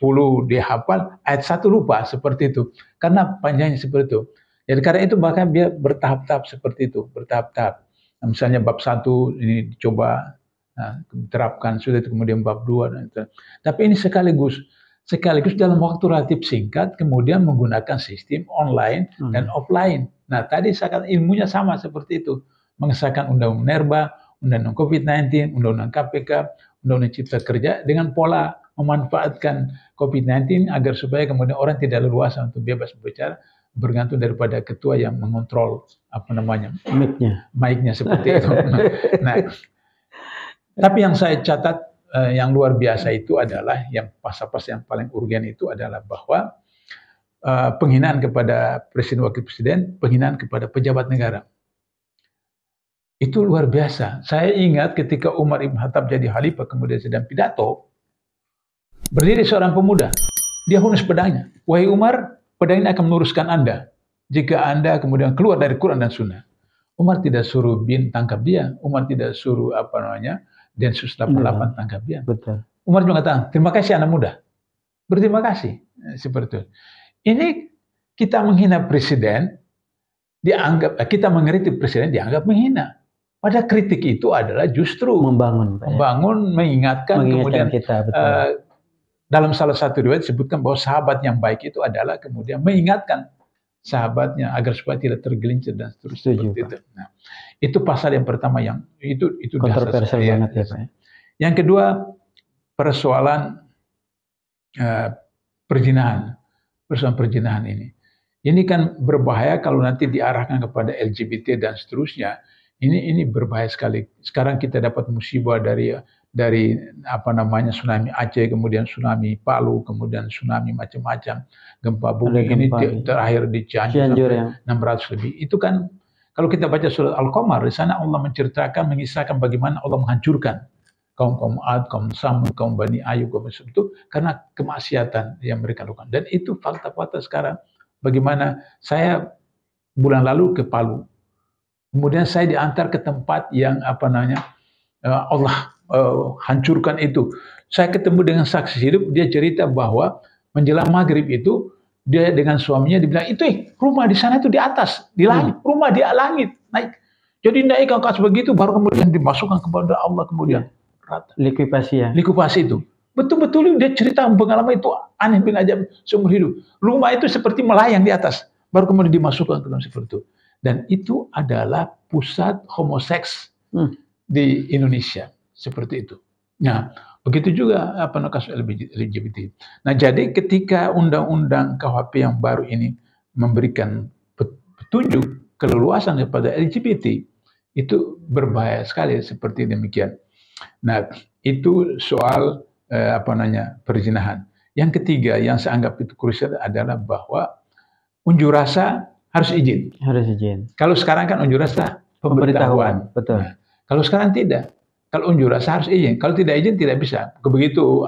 dihafal, ayat 1 lupa, seperti itu. Karena panjangnya seperti itu. Jadi karena itu bahkan dia bertahap-tahap seperti itu, bertahap-tahap. Nah, misalnya bab 1 ini dicoba diterapkan, sudah itu kemudian bab 2 dan itu. Tapi ini sekaligus dalam waktu relatif singkat, kemudian menggunakan sistem online dan offline. Nah, tadi saya katakan ilmunya sama seperti itu. Mengesahkan undang-undang Minerba, undang-undang COVID-19, undang-undang KPK, undang-undang Cipta Kerja dengan pola memanfaatkan COVID-19 agar supaya kemudian orang tidak leluasa untuk bebas berbicara, bergantung daripada ketua yang mengontrol mic-nya seperti itu. Nah, tapi yang saya catat yang luar biasa itu adalah yang pasal-pasal yang paling urgen itu adalah bahwa penghinaan kepada presiden wakil presiden, penghinaan kepada pejabat negara. Itu luar biasa. Saya ingat ketika Umar Ibn Khattab jadi khalifah kemudian sedang pidato, berdiri seorang pemuda, dia hunus pedangnya. Wahai Umar, pedang ini akan meluruskan Anda jika Anda kemudian keluar dari Quran dan Sunnah. Umar tidak suruh bin tangkap dia, Umar tidak suruh Densus 88 tangkap dia. Betul. Umar juga mengatakan, terima kasih anak muda. Berterima kasih. Seperti itu. Ini kita menghina presiden, kita mengkritik presiden dianggap menghina. Pada kritik itu adalah justru membangun, mengingatkan kemudian kita, betul. Dalam salah satu riwayat disebutkan bahwa sahabat yang baik itu adalah kemudian mengingatkan sahabatnya agar supaya tidak tergelincir dan seterusnya. Seperti itu. Nah, itu pasal yang pertama yang itu kontroversial banget ya, Pak. Yang kedua, persoalan perzinahan. Persoalan perzinahan ini. Ini kan berbahaya kalau nanti diarahkan kepada LGBT dan seterusnya. Ini berbahaya sekali. Sekarang kita dapat musibah dari tsunami Aceh, kemudian tsunami Palu, kemudian tsunami macam-macam, gempa bumi ini terakhir di Cianjur ya. 600 lebih. Itu kan kalau kita baca surat Al-Qamar, di sana Allah menceritakan, mengisahkan bagaimana Allah menghancurkan kaum Ad, kaum Samud, kaum Bani Ayub, kaum itu karena kemaksiatan yang mereka lakukan. Dan itu fakta-fakta sekarang. Bagaimana saya bulan lalu ke Palu, kemudian saya diantar ke tempat yang Allah hancurkan itu. Saya ketemu dengan saksi hidup, dia cerita bahwa menjelang maghrib itu dia dengan suaminya dibilang itu rumah di sana itu di atas, di langit, rumah di langit naik. Jadi naik ke atas begitu baru kemudian dimasukkan kepada Allah kemudian rata. Likuifaksi itu. Betul-betul dia cerita pengalaman itu aneh bin ajab seumur hidup. Rumah itu seperti melayang di atas, baru kemudian dimasukkan ke dalam seperti itu. Dan itu adalah pusat homoseks di Indonesia. Seperti itu. Nah, begitu juga kasus LGBT. Nah, jadi ketika undang-undang KUHP yang baru ini memberikan petunjuk keleluasan kepada LGBT, itu berbahaya sekali seperti demikian. Nah, itu soal perzinahan. Yang ketiga yang saya anggap itu krusial adalah bahwa unjuk rasa harus izin. Harus izin. Kalau sekarang kan unjuk rasa pemberitahuan. Betul. Nah, kalau sekarang tidak. Kalau unjuk rasa harus izin. Kalau tidak izin tidak bisa. Begitu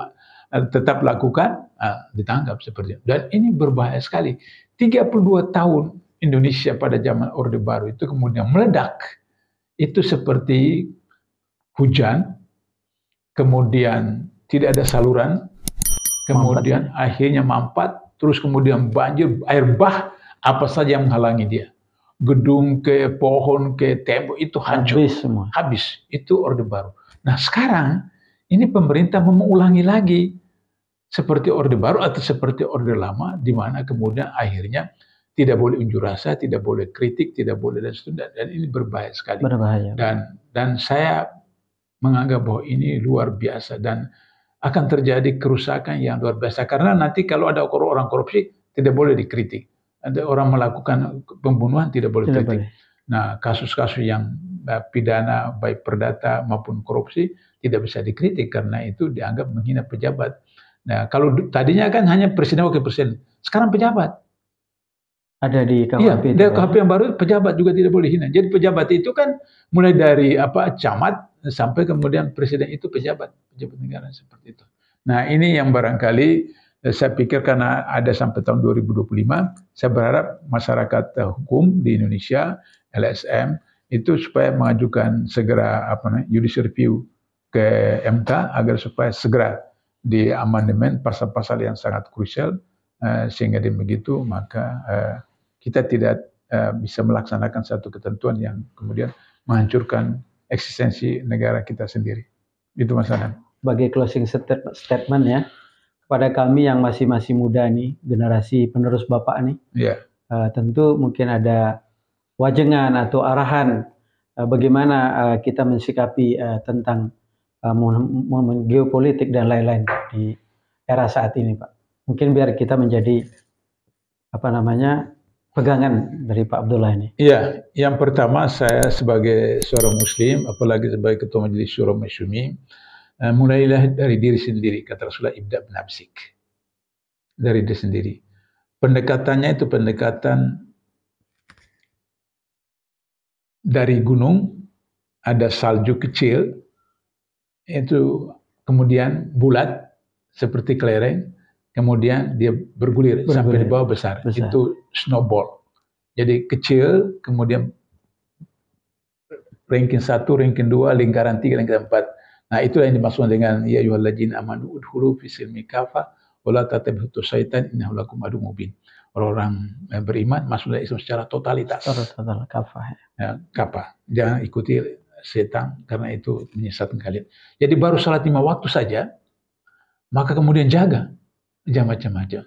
tetap lakukan, ditangkap seperti itu. Dan ini berbahaya sekali. 32 tahun Indonesia pada zaman Orde Baru itu kemudian meledak. Itu seperti hujan, kemudian tidak ada saluran, kemudian akhirnya mampat, terus kemudian banjir, air bah, apa saja yang menghalangi dia. Gedung ke pohon ke tembok itu hancur. Habis semua. Habis. Itu Orde Baru. Nah sekarang ini pemerintah mau mengulangi lagi seperti Orde Baru atau seperti Orde Lama, di mana kemudian akhirnya tidak boleh unjuk rasa, tidak boleh kritik, tidak boleh dan ini berbahaya sekali. Berbahaya. Dan saya menganggap bahwa ini luar biasa dan akan terjadi kerusakan yang luar biasa karena nanti kalau ada orang korupsi tidak boleh dikritik. Ada orang melakukan pembunuhan tidak boleh kritik. Nah, kasus-kasus yang pidana baik perdata maupun korupsi tidak bisa dikritik karena itu dianggap menghina pejabat. Nah, kalau tadinya kan hanya presiden wakil presiden, sekarang pejabat. Ada di KUHP. Iya, di KUHP yang baru pejabat juga tidak boleh hina. Jadi pejabat itu kan mulai dari camat sampai kemudian presiden itu pejabat negara seperti itu. Nah, ini yang barangkali saya pikir karena ada sampai tahun 2025, saya berharap masyarakat hukum di Indonesia, LSM, itu supaya mengajukan segera judicial review ke MK agar supaya segera diamandemen pasal-pasal yang sangat krusial sehingga dengan begitu maka kita tidak bisa melaksanakan satu ketentuan yang kemudian menghancurkan eksistensi negara kita sendiri. Itu Mas Anand. Sebagai closing statement ya, kepada kami yang masih muda nih, generasi penerus Bapak nih, tentu mungkin ada wajengan atau arahan bagaimana kita mensikapi tentang momen geopolitik dan lain-lain di era saat ini, Pak? Mungkin biar kita menjadi pegangan dari Pak Abdullah ini. Iya, yang pertama saya sebagai seorang Muslim, apalagi sebagai ketua Majelis Syura Masyumi, mulailah dari diri sendiri. Kata Rasulullah, ibda' binafsik. Dari diri sendiri. Pendekatannya itu pendekatan dari gunung, ada salju kecil, itu kemudian bulat seperti kelereng, kemudian dia bergulir sampai di bawah besar. Itu snowball. Jadi kecil, kemudian ranking 1, ranking 2, lingkaran 3, lingkaran 4. Nah, itulah yang dimaksud dengan ya ayyuhalladzina amanu udkhulu fis silmi kafah wa la tattabi'u syaitan innahu lakum aduwwun mubin. Orang-orang beriman masuk dalam Islam secara totalitas. Total kafah. Ya, kafah. Jangan ikuti setan karena itu menyesatkan kalian. Jadi baru salat 5 waktu saja, maka kemudian jaga. Jangan macam-macam.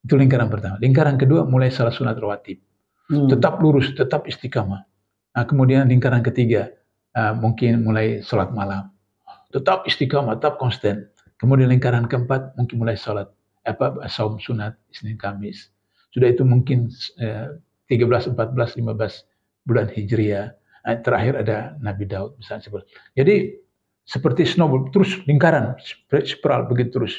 Itu lingkaran pertama. Lingkaran kedua mulai salat sunat rawatib. Tetap lurus, tetap istiqamah. Nah, kemudian lingkaran ketiga mungkin mulai salat malam. Tetap istiqamah, tetap konsisten. Kemudian lingkaran keempat mungkin mulai salat saum sunat Isnin Kamis. Sudah itu mungkin 13, 14, 15 bulan Hijriah. Terakhir ada Nabi Daud misalnya. Jadi seperti snowball, terus lingkaran, spiral begitu terus.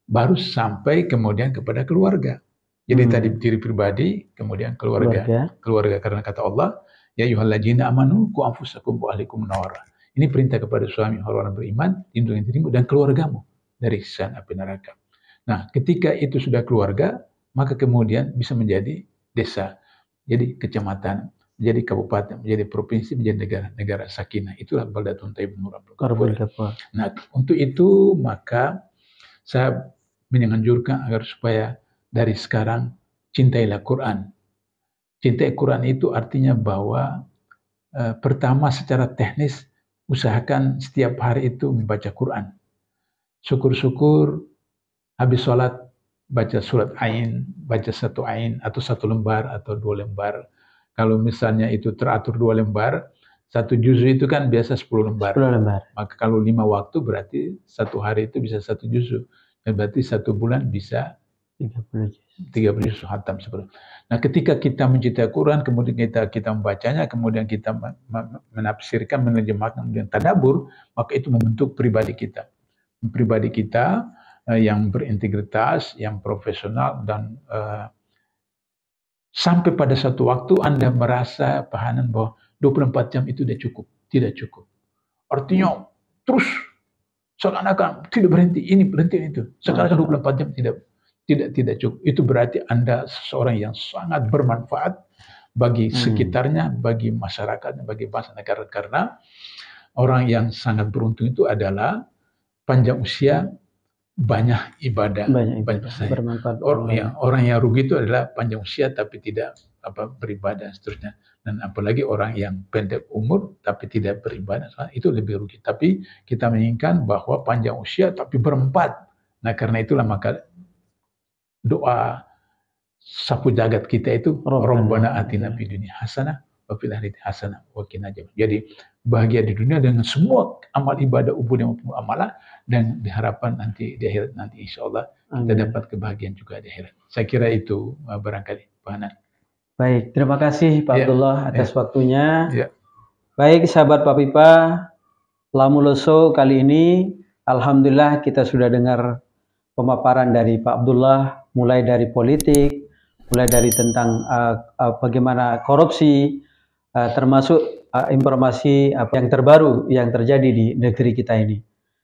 Baru sampai kemudian kepada keluarga. Jadi tadi diri pribadi, kemudian keluarga. Keluarga karena kata Allah, ya ayyuhalladzina amanu qu anfusakum wa ahlikum nara. Ini perintah kepada suami orang beriman, lindungi dirimu dan keluargamu dari siksa api neraka. Nah, ketika itu sudah keluarga, maka kemudian bisa menjadi desa, jadi kecamatan, menjadi kabupaten, menjadi provinsi, menjadi negara sakinah. Itulah baldatun thayyibun murabbatul ghafur. Nah, untuk itu maka saya menganjurkan agar supaya dari sekarang cintailah Quran. Cintai Quran itu artinya bahwa pertama secara teknis usahakan setiap hari itu membaca Quran. Syukur-syukur habis sholat baca surat Ain, baca 1 Ain atau 1 lembar atau 2 lembar. Kalau misalnya itu teratur 2 lembar, 1 juz'u itu kan biasa 10 lembar. 10 lembar. Maka kalau 5 waktu berarti 1 hari itu bisa 1 juz'u. Dan berarti 1 bulan bisa 30 juz'u khatam seperti. Nah, ketika kita mencintai Quran, kemudian kita membacanya, kemudian kita menafsirkan, menerjemahkan, kemudian tadabbur, maka itu membentuk pribadi kita. Pribadi kita yang berintegritas, yang profesional, dan sampai pada satu waktu Anda merasa pahanan bahwa 24 jam itu sudah cukup. Tidak cukup. Artinya terus seakan-akan tidak berhenti, ini berhenti itu. Sekarang 24 jam tidak cukup. Itu berarti Anda seseorang yang sangat bermanfaat bagi sekitarnya, bagi masyarakat, bagi bangsa negara. Karena orang yang sangat beruntung itu adalah panjang usia, banyak ibadah, banyak bermanfaat. Orang yang rugi itu adalah panjang usia tapi tidak beribadah seterusnya. Dan apalagi orang yang pendek umur tapi tidak beribadah, itu lebih rugi. Tapi kita menginginkan bahwa panjang usia tapi bermanfaat. Nah, karena itulah maka doa sapu jagat kita itu Rabbana atina fid dunya hasanah wa fil akhirati hasanah wa qina adzabannar. Jadi bahagia di dunia dengan semua amal ibadah, ubudiyah maupun amalah, dan diharapkan nanti di akhirat nanti insyaallah kita dapat kebahagiaan juga di akhirat. Saya kira itu barangkali Pak Hanan. Baik, terima kasih Pak Abdullah atas waktunya. Ya. Baik sahabat Pak Pipa, Lamuloso kali ini alhamdulillah kita sudah dengar pemaparan dari Pak Abdullah, mulai dari politik, mulai dari tentang bagaimana korupsi, termasuk informasi yang terbaru yang terjadi di negeri kita ini.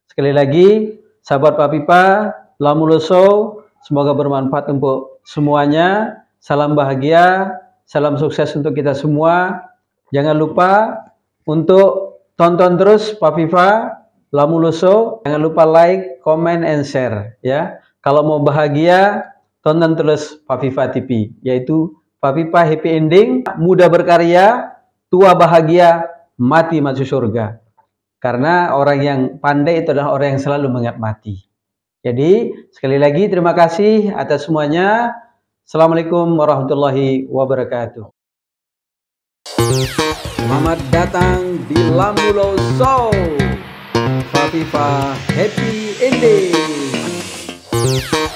Sekali lagi, sahabat Pak Pipa, Lamuloso, semoga bermanfaat untuk semuanya. Salam bahagia, salam sukses untuk kita semua. Jangan lupa untuk tonton terus Pak Pipa, Lamuloso. Jangan lupa like, comment, and share. Ya, kalau mau bahagia, tonton terus Pak Pipa TV, yaitu Pak Pipa Happy Ending, muda berkarya, tua bahagia, mati masuk surga. Karena orang yang pandai itu adalah orang yang selalu mengingat mati. Jadi sekali lagi terima kasih atas semuanya. Assalamualaikum warahmatullahi wabarakatuh. Selamat datang di Lamuloso. Pak Pipa Happy Ending. Live.